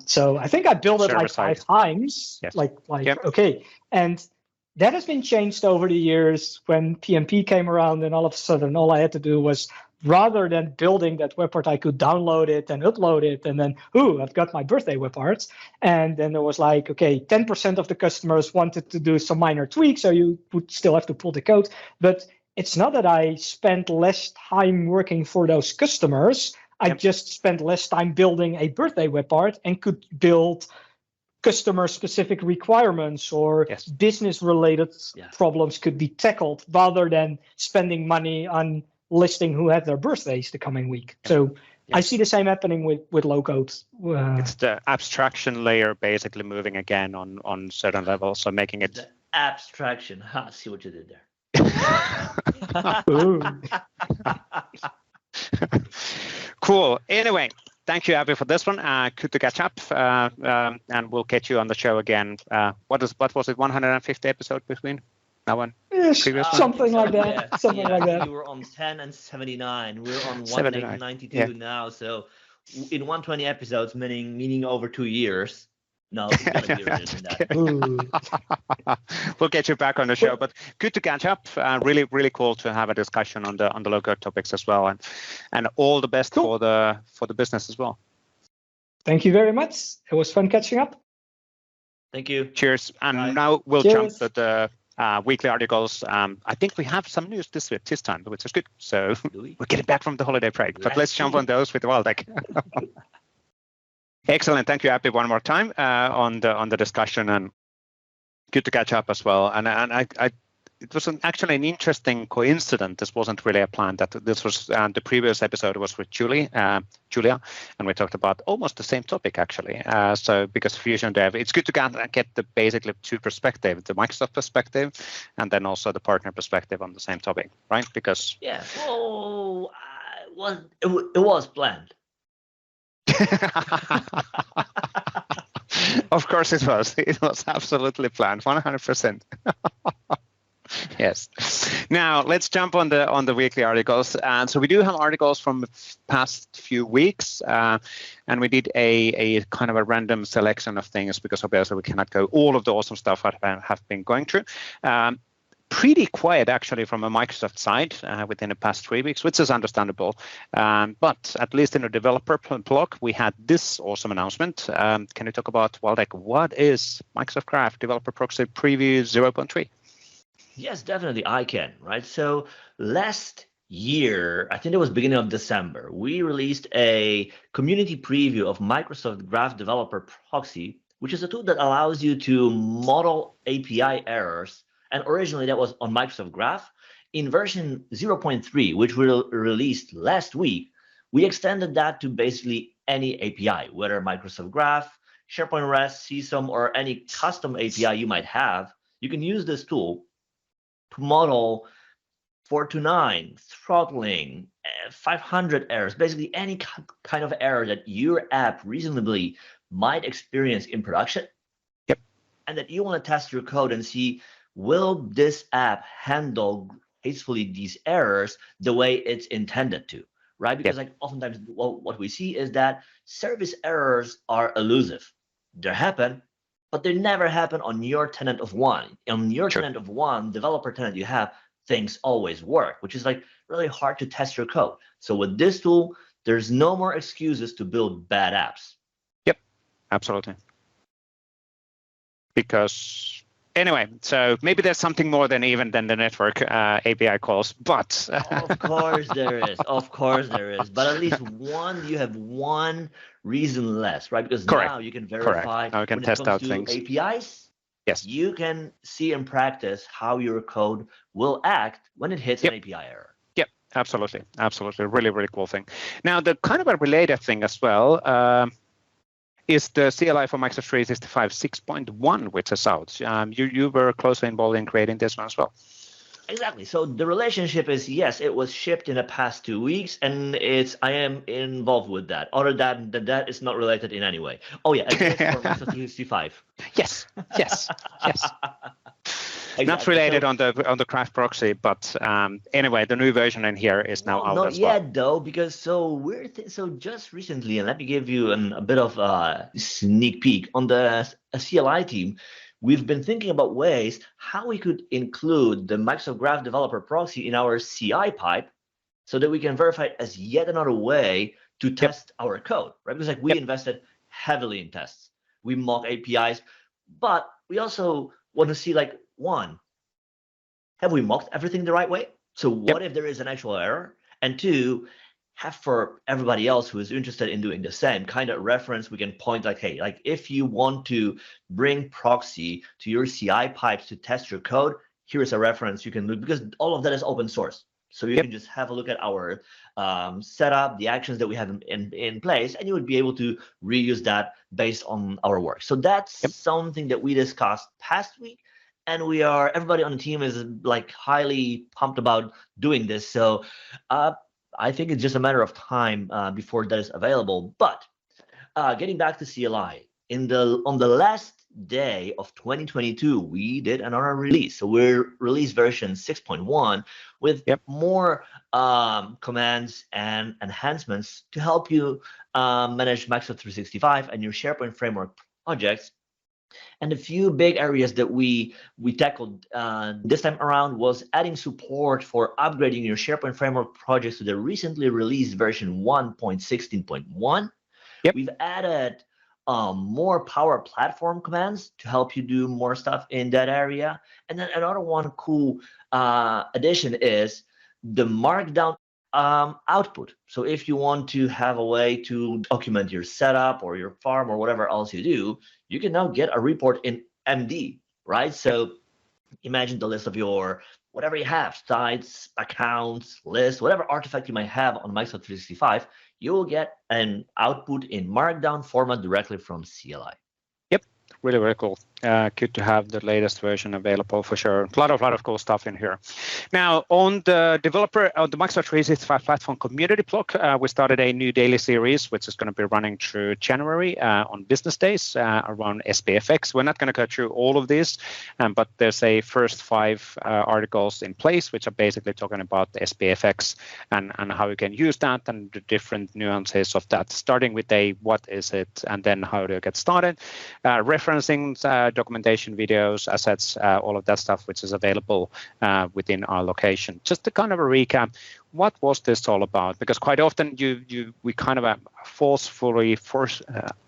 So I think I built it like 5 times. Okay. And that has been changed over the years when PnP came around, and all of a sudden all I had to do was, rather than building that web part, I could download it and upload it, and then, I've got my birthday web parts. And then there was like, okay, 10% of the customers wanted to do some minor tweaks, so you would still have to pull the code. But it's not that I spent less time working for those customers. I just spent less time building a birthday web part and could build customer-specific requirements or business-related problems could be tackled rather than spending money on listing who had their birthdays the coming week. So I see the same happening with low code. It's the abstraction layer basically moving again on certain levels, so making it the abstraction. I see what you did there. Cool. Anyway, thank you, Abby, for this one. Good to catch up, and we'll catch you on the show again. What was it? 150 episodes between now and previous something like that. Something like that. We were on 10 and 79. We're on 192 now. So in 120 episodes, meaning over 2 years. No, it's gonna be earlier than that. We'll get you back on the show, but good to catch up. Really cool to have a discussion on the low code topics as well, and all the best for the business as well. Thank you very much. It was fun catching up. Thank you. Cheers. And now we'll jump to the weekly articles. I think we have some news this time, which is good. So we're getting back from the holiday break, but let's jump on those with Waldek. Excellent. Thank you, Abby, one more time on the discussion, and good to catch up as well. And it was actually an interesting coincidence. This wasn't really a plan. That this was the previous episode was with Julia, and we talked about almost the same topic actually. So because Fusion Dev, it's good to get the basically two perspectives: the Microsoft perspective, and then also the partner perspective on the same topic, right? Because well, it was planned. Of course it was. It was absolutely planned, 100%. Yes. Now let's jump on the weekly articles. And so we do have articles from the past few weeks, and we did a kind of a random selection of things because obviously we cannot go all of the awesome stuff that have been going through. Pretty quiet actually from a Microsoft side within the past 3 weeks, which is understandable. But at least in the developer blog, we had this awesome announcement. Can you talk about, Waldek, what is Microsoft Graph Developer Proxy Preview 0.3? Yes, definitely I can, right? So last year, I think it was beginning of December, we released a community preview of Microsoft Graph Developer Proxy, which is a tool that allows you to model API errors. And originally that was on Microsoft Graph. In version 0.3, which we released last week, we extended that to basically any API, whether Microsoft Graph, SharePoint REST, CSOM, or any custom API you might have. You can use this tool to model 429, throttling, 500 errors, basically any kind of error that your app reasonably might experience in production. Yep. And that you want to test your code and see, will this app handle gracefully these errors the way it's intended to, right? Because like oftentimes what we see is that service errors are elusive. They happen, but they never happen on your tenant of one. On your tenant of one, developer tenant you have, things always work, which is like really hard to test your code. So with this tool, there's no more excuses to build bad apps. Yep, absolutely. Because anyway, so maybe there's something more than even than the network API calls, but of course there is. Of course there is. But at least you have one reason less, right? Because now you can verify. Now you can test out things. APIs. Yes. You can see in practice how your code will act when it hits an API error. Yep, absolutely. Absolutely. Really, really cool thing. Now, the kind of a related thing as well is the CLI for Microsoft 365 6.1, which is out. You were closely involved in creating this one as well. Exactly. So the relationship is, yes, it was shipped in the past 2 weeks, and I am involved with that. Other than that, is not related in any way. Oh yeah, it's for Microsoft 365. Yes. Exactly. Not related on the Graph proxy, but anyway, the new version in here is now out not as well. Not yet though, because so just recently, and let me give you a bit of a sneak peek on the CLI team. We've been thinking about ways how we could include the Microsoft Graph Developer Proxy in our CI pipe so that we can verify it as yet another way to test our code, right? Because like we invested heavily in tests. We mock APIs, but we also want to see like, one, have we mocked everything the right way? So what if there is an actual error? And two, have for everybody else who is interested in doing the same kind of reference, we can point like, hey, like if you want to bring proxy to your CI pipes to test your code, here's a reference you can look, because all of that is open source. So you can just have a look at our setup, the actions that we have in place, and you would be able to reuse that based on our work. So that's something that we discussed past week. And everybody on the team is like highly pumped about doing this. So I think it's just a matter of time before that is available. But getting back to CLI, on the last day of 2022, we did another release. So we're release version 6.1 with more commands and enhancements to help you manage Microsoft 365 and your SharePoint framework projects. And a few big areas that we tackled this time around was adding support for upgrading your SharePoint framework projects to the recently released version 1.16.1. We've added more Power Platform commands to help you do more stuff in that area. And then another one cool addition is the Markdown output. So if you want to have a way to document your setup or your farm or whatever else you do, you can now get a report in MD, right? So imagine the list of your whatever you have, sites, accounts, lists, whatever artifact you might have on Microsoft 365, you will get an output in Markdown format directly from CLI. Yep, really, really cool. Good to have the latest version available for sure. A lot of cool stuff in here. Now, on the Microsoft 365 Platform Community blog, we started a new daily series, which is going to be running through January on business days around SPFX. We're not going to go through all of these, but there's a first 5 articles in place, which are basically talking about the SPFX and how you can use that and the different nuances of that, starting with what is it, and then how to get started. referencing documentation, videos, assets, all of that stuff, which is available within our location. Just to kind of a recap, what was this all about? Because quite often we kind of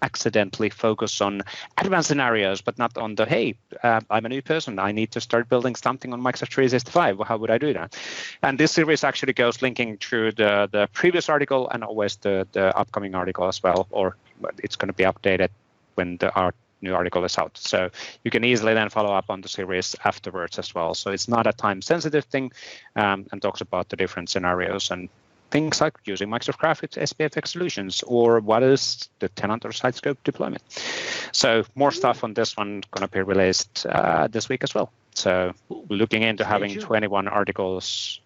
accidentally focus on advanced scenarios, but not on the, hey, I'm a new person, I need to start building something on Microsoft 365. How would I do that? And this series actually goes linking through the previous article and always the upcoming article as well, or it's going to be updated when our new article is out. So you can easily then follow up on the series afterwards as well. So it's not a time-sensitive thing, and talks about the different scenarios and things like using Microsoft Graphics SPFX solutions, or what is the tenant or site scope deployment. So more stuff on this one going to be released this week as well. So we're looking into having 21 articles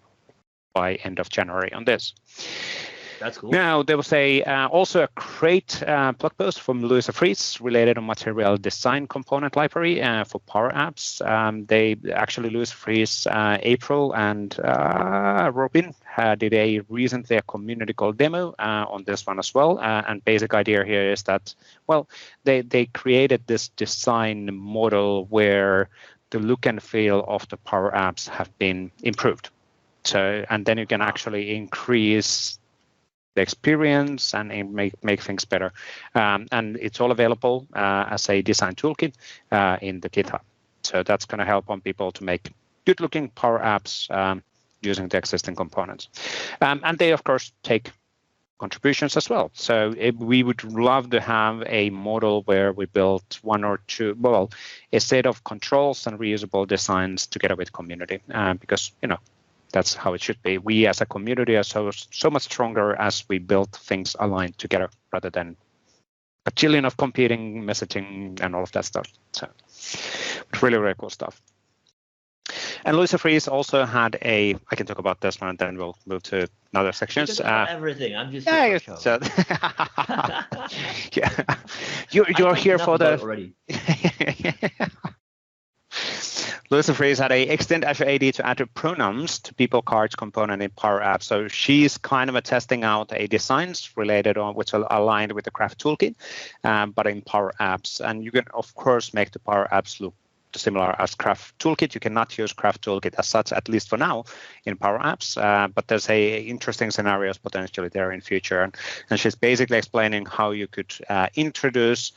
by end of January on this. That's cool. Now, there was also a great blog post from Louisa Fries related on material design component library for Power Apps. Louisa Fries, April, and Robin did recently a community call demo on this one as well. And basic idea here is that, well, they created this design model where the look and feel of the Power Apps have been improved. So, and then you can actually increase the experience and make things better. And it's all available as a design toolkit in the GitHub. So that's going to help on people to make good looking Power Apps using the existing components. And they, of course, take contributions as well. So we would love to have a model where we build one or two, a set of controls and reusable designs together with community, because, that's how it should be. We as a community are so much stronger as we build things aligned together rather than a jillion of competing messaging and all of that stuff. So really, really cool stuff. And Louisa Fries also had I can talk about this one and then we'll move to another sections. Everything. I'm just You're here for the already. Louisa Fries had extend Azure AD to add pronouns to people cards component in Power Apps. So she's kind of testing out designs related on which are aligned with the Craft Toolkit, but in Power Apps. And you can, of course, make the Power Apps look similar as Craft Toolkit. You cannot use Craft Toolkit as such, at least for now, in Power Apps. But there's interesting scenarios potentially there in future. And she's basically explaining how you could introduce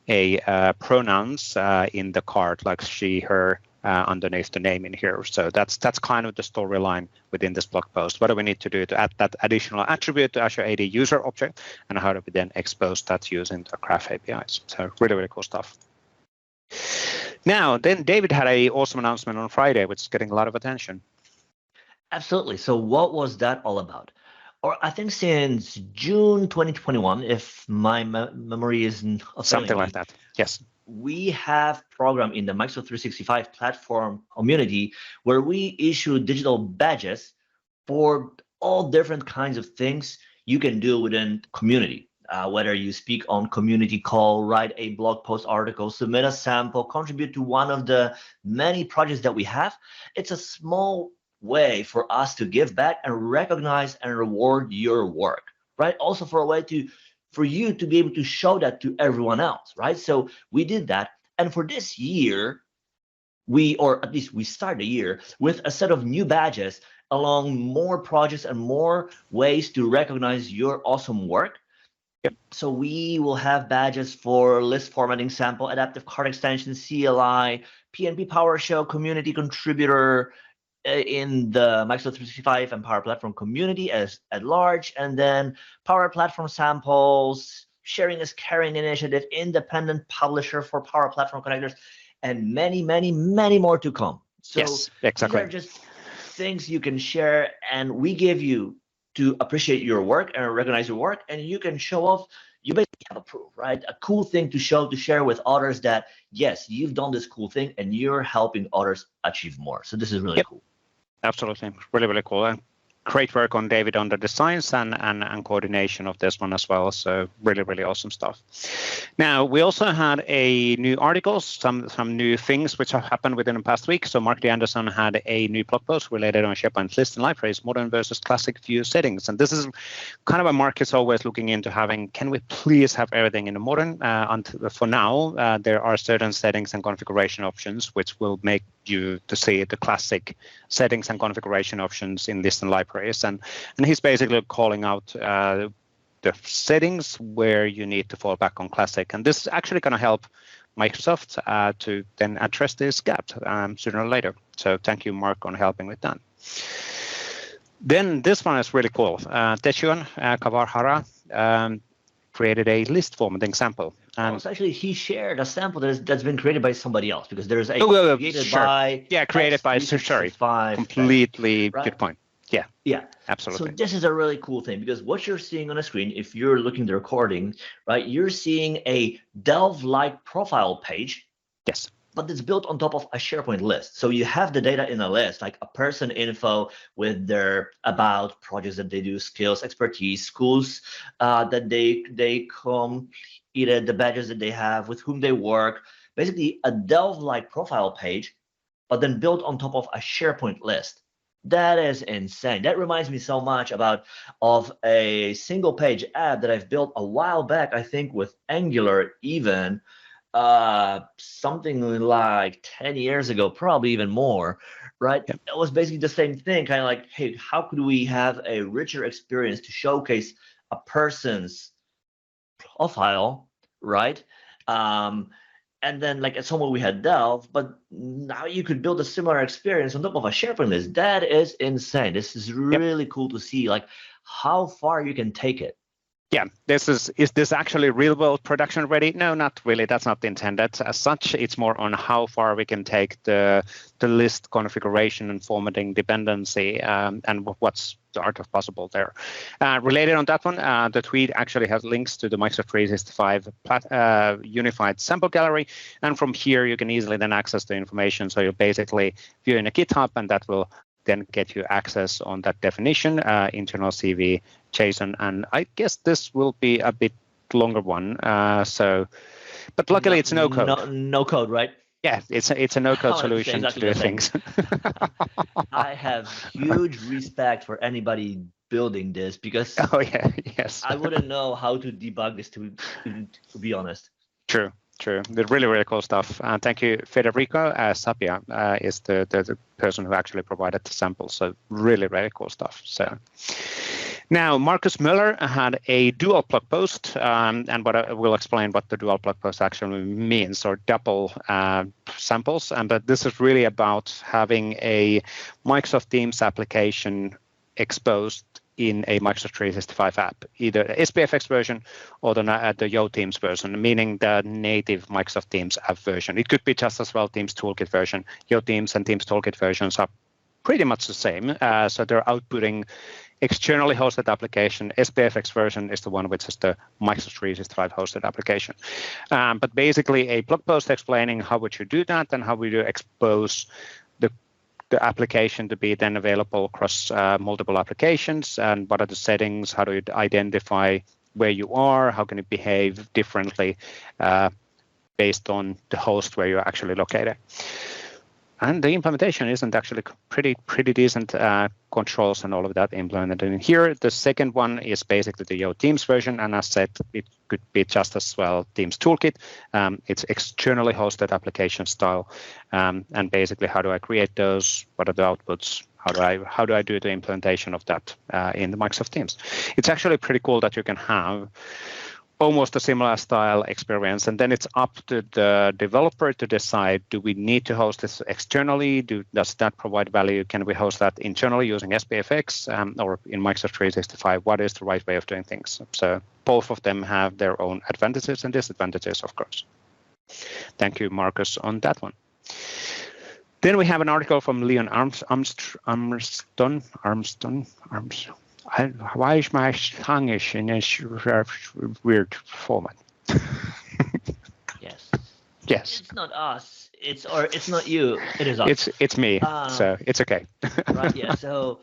pronouns in the card, like she, her, underneath the name in here. So that's kind of the storyline within this blog post. What do we need to do to add that additional attribute to Azure AD user object, and how do we then expose that using the Graph APIs? So really, really cool stuff. Now, then David had an awesome announcement on Friday, which is getting a lot of attention. Absolutely. So what was that all about? Or I think since June 2021, if my memory isn't something like that. Yes. We have program in the Microsoft 365 platform community where we issue digital badges for all different kinds of things you can do within community. Whether you speak on community call, write a blog post article, submit a sample, contribute to one of the many projects that we have. It's a small way for us to give back and recognize and reward your work, right? Also for a way for you to be able to show that to everyone else, right? So we did that. And for this year, we start the year with a set of new badges along more projects and more ways to recognize your awesome work. Yep. So we will have badges for list formatting sample, adaptive card extension, CLI, PnP PowerShell, community contributor, in the Microsoft 365 and Power Platform community at large, and then Power Platform samples, sharing is caring initiative, independent publisher for Power Platform connectors, and many, many, many more to come. So yes, exactly. These are just things you can share, and we give you to appreciate your work and recognize your work, and you can show off. You basically have a proof, right? A cool thing to share with others that, yes, you've done this cool thing and you're helping others achieve more. So this is really cool. Absolutely. Really, really cool. And great work on David on the designs and coordination of this one as well. So really, really awesome stuff. Now, we also had a new articles, some new things which have happened within the past week. So Mark D. Anderson had a new blog post related on SharePoint list and libraries, modern versus classic view settings. And this is kind of a Mark is always looking into having, can we please have everything in the modern? For now, there are certain settings and configuration options which will make you to see the classic settings and configuration options in list and libraries. And he's basically calling out the settings where you need to fall back on classic. And this is actually going to help Microsoft to then address this gap sooner or later. So thank you, Mark, on helping with that. Then this one is really cool. Techuan Kavarhara created a list formatting sample. And actually, he shared a sample that's been created by somebody else, because there's a created by sorry, completely right? Good point. Yeah, absolutely. So this is a really cool thing, because what you're seeing on the screen, if you're looking at the recording, right, you're seeing a Delve-like profile page. Yes. But it's built on top of a SharePoint list. So you have the data in a list, like a person info with their about, projects that they do, skills, expertise, schools that they completed, the badges that they have, with whom they work. Basically a Delve-like profile page, but then built on top of a SharePoint list. That is insane. That reminds me so much of a single page app that I've built a while back, I think with Angular even. Something like 10 years ago, probably even more, right? Yep. It was basically the same thing, kind of like, hey, how could we have a richer experience to showcase a person's profile, right? And then like at somewhere we had Delve, but now you could build a similar experience on top of a SharePoint list. That is insane. This is really cool to see, like how far you can take it. Yeah, is this actually real world production ready? No, not really. That's not intended as such. It's more on how far we can take the list configuration and formatting dependency and what's the art of possible there. Related on that one, the tweet actually has links to the Microsoft 365 unified sample gallery. And from here, you can easily then access the information. So you basically view in a GitHub, and that will then get you access on that definition, internal CV, JSON, and I guess this will be a bit longer one. But luckily it's no code. No code, right? Yeah, it's a no code solution to do things. I have huge respect for anybody building this, because I wouldn't know how to debug this to be honest. True. The really, really cool stuff. Thank you, Federico. Sapia is the person who actually provided the sample. So really, really cool stuff. So now Marcus Müller had a dual blog post, and what I will explain what the dual blog post actually means, or double samples. But this is really about having a Microsoft Teams application exposed in a Microsoft 365 app, either the SPFX version or the Yo Teams version, meaning the native Microsoft Teams app version. It could be just as well Teams Toolkit version. Yo Teams and Teams Toolkit versions are pretty much the same. So they're outputting externally hosted application. SPFX version is the one which is the Microsoft 365 hosted application. But basically a blog post explaining how would you do that and how would you expose the application to be then available across multiple applications, and what are the settings, how do you identify where you are, how can you behave differently based on the host where you're actually located. And the implementation isn't actually pretty decent controls and all of that implemented in here. The second one is basically the Yo Teams version, and as said, it could be just as well Teams Toolkit. It's externally hosted application style, and basically how do I create those? What are the outputs? How do I do the implementation of that in the Microsoft Teams? It's actually pretty cool that you can have almost a similar style experience, and then it's up to the developer to decide, do we need to host this externally? Does that provide value? Can we host that internally using SPFX or in Microsoft 365? What is the right way of doing things? So both of them have their own advantages and disadvantages, of course. Thank you, Marcus, on that one. Then we have an article from Leon Armstrong. Why is my English in a weird format? Yes. Yes. It's not us. It's not you. It is us. It's me. So it's okay. Right. Yeah. So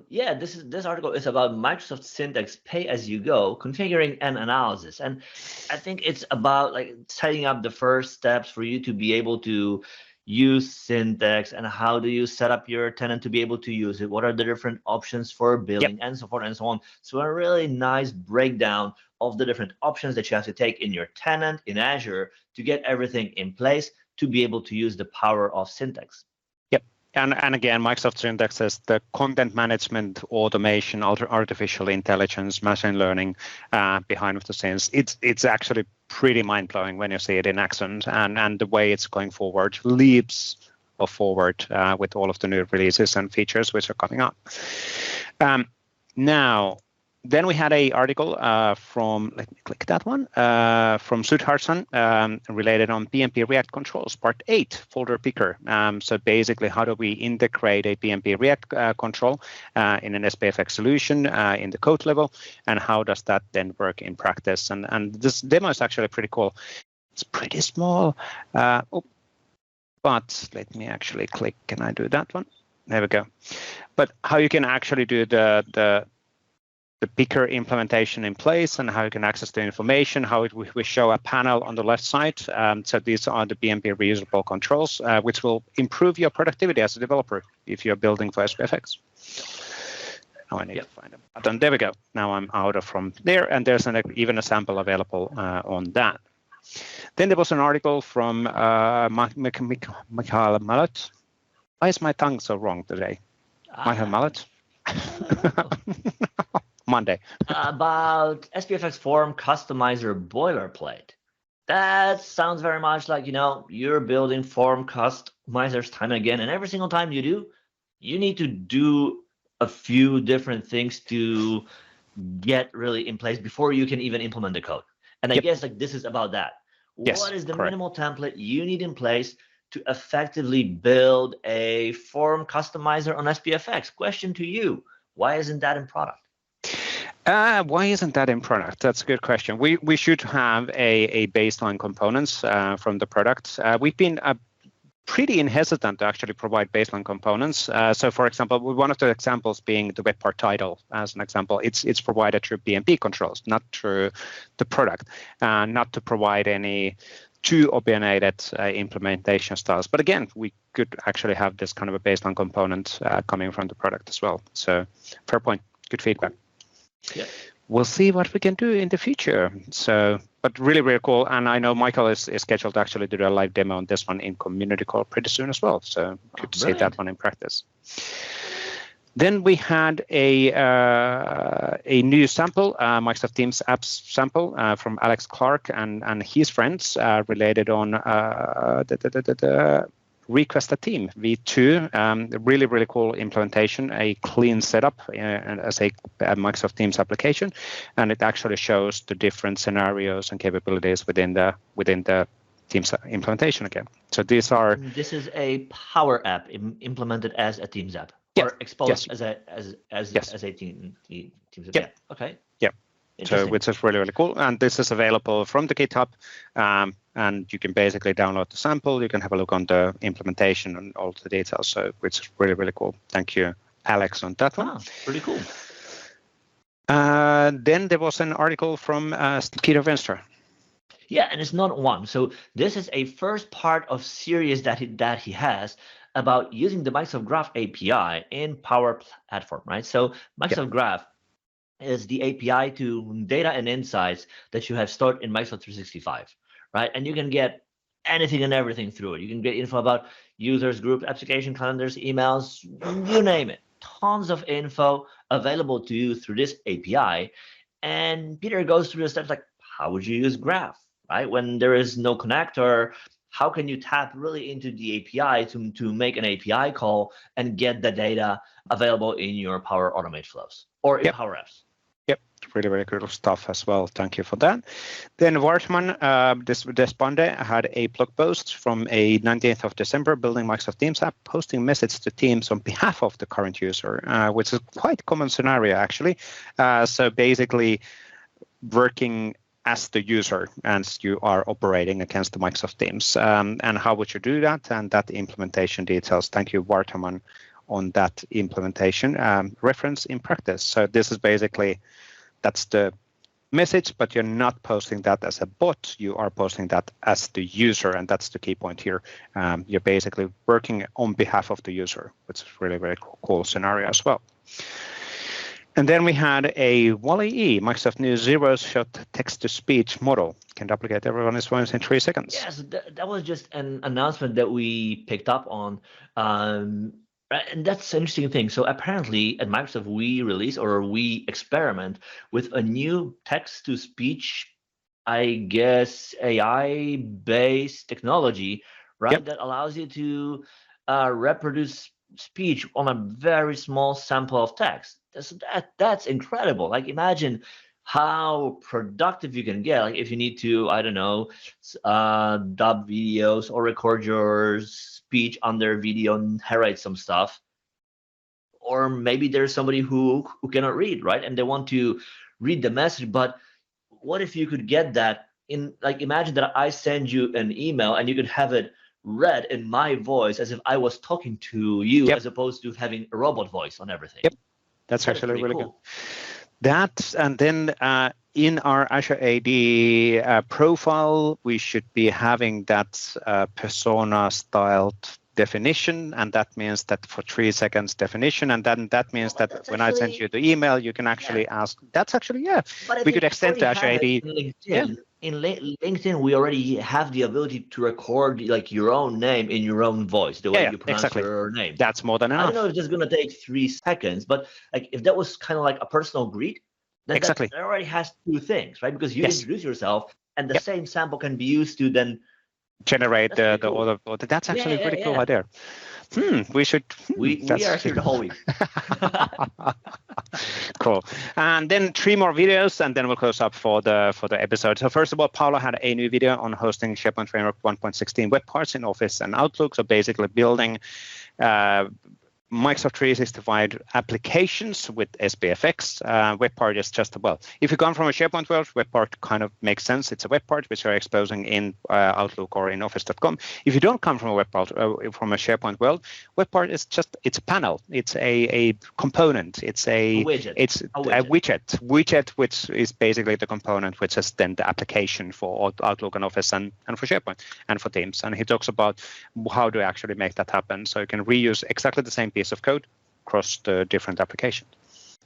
yeah, this article is about Microsoft Syntax pay-as-you-go configuring and analysis, and I think it's about like setting up the first steps for you to be able to use Syntax, and how do you set up your tenant to be able to use it? What are the different options for billing, and so forth and so on. So a really nice breakdown of the different options that you have to take in your tenant in Azure to get everything in place to be able to use the power of Syntax. Yep. And again, Microsoft Syntax is the content management, automation, artificial intelligence, machine learning behind the scenes. It's actually pretty mind-blowing when you see it in action, and the way it's going forward, leaps of forward with all of the new releases and features which are coming up. Now, then we had an article from, let me click that one, from Sudharsan related on PnP React controls, part 8, folder picker. So basically, how do we integrate a PnP React control in an SPFX solution in the code level, and how does that then work in practice? And this demo is actually pretty cool. It's pretty small, but let me actually click. Can I do that one? There we go. But how you can actually do the picker implementation in place, and how you can access the information, how we show a panel on the left side. So these are the PnP reusable controls, which will improve your productivity as a developer if you're building for SPFX. Now I need to find a button. There we go. Now I'm out from there, and there's even a sample available on that. Then there was an article from Michael Mallet. Why is my tongue so wrong today? Michael Mallet? Monday. About SPFX form customizer boilerplate. That sounds very much like, you're building form customizers time and again, and every single time you do, you need to do a few different things to get really in place before you can even implement the code. And I guess this is about that. Yes, what is the correct. minimal template you need in place to effectively build a form customizer on SPFX? Question to you, why isn't that in product? Why isn't that in product? That's a good question. We should have a baseline components from the product. We've been pretty hesitant to actually provide baseline components. So, for example, one of the examples being the web part title, as an example, it's provided through PnP controls, not through the product, not to provide any too opinionated implementation styles. But again, we could actually have this kind of a baseline component coming from the product as well. So, fair point. Good feedback. Yeah. We'll see what we can do in the future. So, but really, really cool. And I know Michael is scheduled to actually do a live demo on this one in Community Call pretty soon as well. So good to see that one in practice. Then we had a new sample, Microsoft Teams apps sample from Alex Clark and his friends related on Request a Team V2, really, really cool implementation, a clean setup as a Microsoft Teams application, and it actually shows the different scenarios and capabilities within the Teams implementation again. So these are. This is a Power App implemented as a Teams app, or exposed as a Teams app. Yeah. Okay. Yeah. So which is really, really cool. And this is available from the GitHub. And you can basically download the sample. You can have a look on the implementation and all the details. So which is really, really cool. Thank you, Alex, on that one. Pretty cool. Then there was an article from Peter Venstra. Yeah, and it's not one. So this is a first part of series that he has about using the Microsoft Graph API in Power Platform, right? So Microsoft Graph is the API to data and insights that you have stored in Microsoft 365, right? And you can get anything and everything through it. You can get info about users, groups, application calendars, emails, you name it. Tons of info available to you through this API. And Peter goes through the steps like, how would you use Graph, right? When there is no connector, how can you tap really into the API to make an API call and get the data available in your Power Automate flows or in Power Apps? Yep, really, really cool stuff as well. Thank you for that. Then Wartman Despande had a blog post from a 19th of December building Microsoft Teams app, posting message to Teams on behalf of the current user, which is quite a common scenario actually. So basically working as the user as you are operating against the Microsoft Teams. And how would you do that? And that implementation details. Thank you, Wartaman, on that implementation reference in practice. So this is basically, that's the message, but you're not posting that as a bot. You are posting that as the user, and that's the key point here. You're basically working on behalf of the user, which is really very cool scenario as well. And then we had a WALL-E, Microsoft new zero-shot text-to-speech model. Can duplicate everyone's voice in 3 seconds. Yes, that was just an announcement that we picked up on. And that's an interesting thing. So apparently at Microsoft, we experiment with a new text-to-speech, I guess, AI-based technology, right? Yep. That allows you to reproduce speech on a very small sample of text. That's incredible. Like, imagine how productive you can get. Like, if you need to, I don't know, dub videos or record your speech under video and narrate some stuff. Or maybe there's somebody who cannot read, right? And they want to read the message, but what if you could get that in, like, imagine that I send you an email and you could have it read in my voice as if I was talking to you, Yep. as opposed to having a robot voice on everything. Yep. That's actually really cool. good. That, and then in our Azure AD profile, we should be having that persona-styled definition, and that means that for 3 seconds definition, and then that means that when I send you the email, you can actually ask. That's actually, yeah, But we could extend to Azure AD. In LinkedIn, we already have the ability to record like your own name in your own voice, the way you pronounce your name. That's more than enough. I don't know if it's just gonna take 3 seconds, but like if that was kind of like a personal greet, then that already has 2 things, right? Because you introduce yourself, and the same sample can be used to then generate the order. That's actually a pretty cool idea. We should. We are here the whole week. Cool. And then 3 more videos, and then we'll close up for the episode. So first of all, Paolo had a new video on hosting SharePoint Framework 1.16 web parts in Office and Outlook. So basically building Microsoft 365 applications with SPFX. Web part is just, well, if you come from a SharePoint world, web part kind of makes sense. It's a web part which you're exposing in Outlook or in Office.com. If you don't come from a web part, from a SharePoint world, web part is just, it's a panel. It's a component. It's a widget. It's a widget, which is basically the component which is then the application for Outlook and Office and for SharePoint and for Teams. And he talks about how to actually make that happen. So you can reuse exactly the same piece of code across the different applications.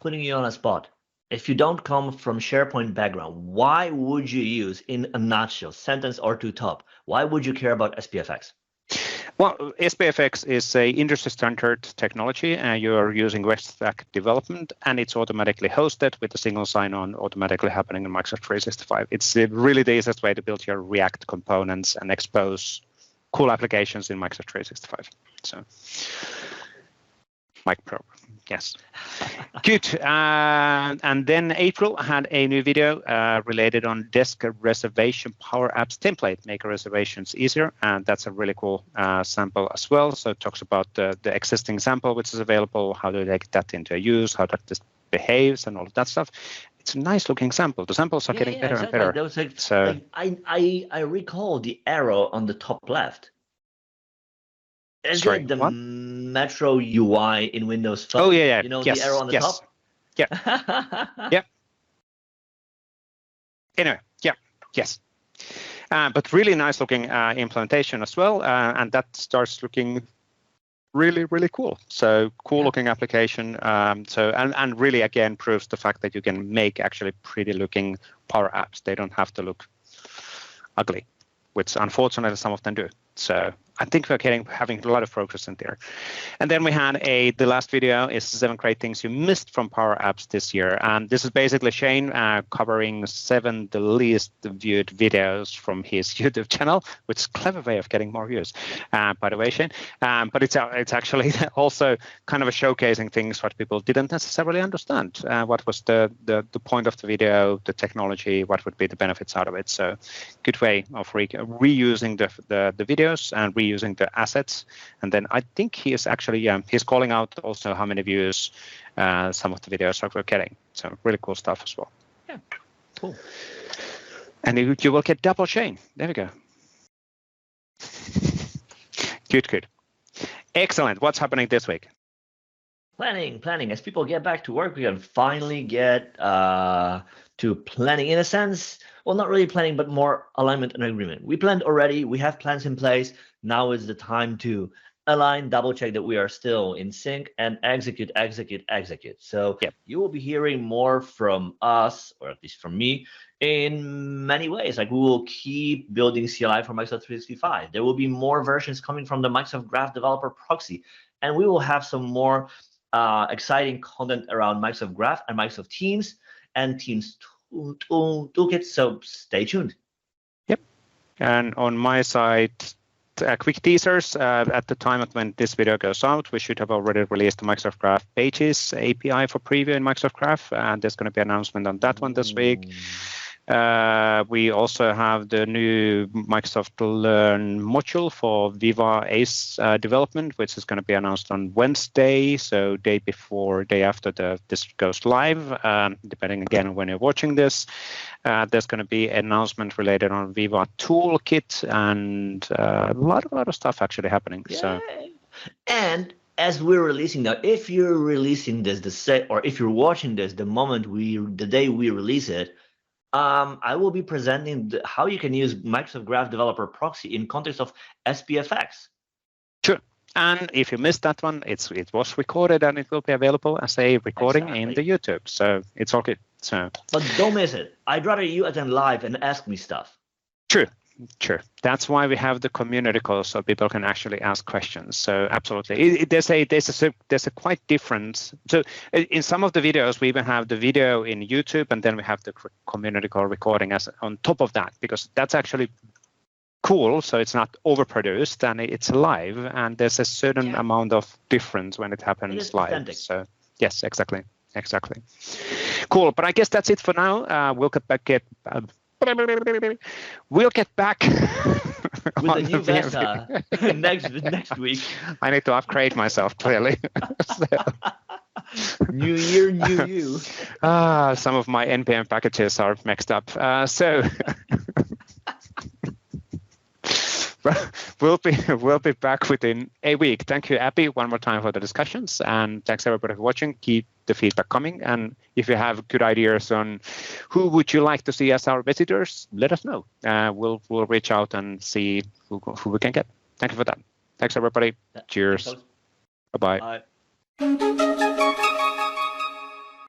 Putting you on a spot. If you don't come from SharePoint background, why would you use, in a nutshell, sentence or 2 top, why would you care about SPFX? Well, SPFX is a industry standard technology, and you're using web stack development, and it's automatically hosted with a single sign-on automatically happening in Microsoft 365. It's really the easiest way to build your React components and expose cool applications in Microsoft 365. So. Mike Pro, yes. Good. And then April had a new video related on desk reservation Power Apps template, make reservations easier. And that's a really cool sample as well. So it talks about the existing sample which is available, how to take that into use, how that behaves and all of that stuff. It's a nice looking sample. The samples are getting better and better. That was I recall the arrow on the top left. Is it the Metro UI in Windows Phone? Oh, yeah. You know, the arrow on the top? Yeah. Yeah. Anyway, yes. But really nice looking implementation as well. And that starts looking really, really cool. So cool looking application. And really, again, proves the fact that you can make actually pretty looking Power Apps. They don't have to look ugly, which unfortunately some of them do. So I think we're having a lot of progress in there. And then we had the last video is 7 great things you missed from Power Apps this year. And this is basically Shane covering 7 the least viewed videos from his YouTube channel, which is a clever way of getting more views, by the way, Shane. But it's actually also kind of a showcasing things what people didn't necessarily understand. What was the point of the video, the technology, what would be the benefits out of it. So good way of reusing the videos and reusing the assets. And then I think he is actually, he's calling out also how many views some of the videos are getting. So really cool stuff as well. Yeah, cool. And you will get double chain. There we go. Good. Excellent. What's happening this week? Planning. As people get back to work, we can finally get to planning in a sense. Well, not really planning, but more alignment and agreement. We planned already. We have plans in place. Now is the time to align, double check that we are still in sync, and execute. So You will be hearing more from us, or at least from me, in many ways. Like, we will keep building CLI for Microsoft 365. There will be more versions coming from the Microsoft Graph Developer Proxy, and we will have some more exciting content around Microsoft Graph and Microsoft Teams and Teams Toolkit. So stay tuned. Yep. And on my side, quick teasers. At the time when this video goes out, we should have already released the Microsoft Graph Pages API for preview in Microsoft Graph, and there's going to be an announcement on that one this week. We also have the new Microsoft Learn module for Viva Ace development, which is going to be announced on Wednesday, so day after this goes live, depending again on when you're watching this. There's going to be an announcement related on Viva Toolkit, and a lot of stuff actually happening. Yay. So, and as we're releasing now, if you're releasing this or if you're watching this the day we release it, I will be presenting how you can use Microsoft Graph Developer Proxy in context of SPFX. Sure. And if you missed that one, it was recorded and it will be available as a recording in the YouTube. So it's all good. So, but don't miss it. I'd rather you attend live and ask me stuff. Sure. That's why we have the community call, so people can actually ask questions. So absolutely, there's a quite difference. So in some of the videos, we even have the video in YouTube, and then we have the community call recording as on top of that, because that's actually cool. So it's not overproduced and it's live, and there's a certain amount of difference when it happens live. Authentic. So yes, exactly. Cool. But I guess that's it for now. We'll get back with a new Vesa next week. I need to upgrade myself, clearly. New year, new you. Some of my NPM packages are mixed up. So we'll be back within a week. Thank you, Abby, one more time for the discussions, and thanks everybody for watching. Keep the feedback coming, and if you have good ideas on who would you like to see as our visitors, let us know. We'll reach out and see who we can get. Thank you for that. Thanks everybody. Cheers. Bye-bye. Bye.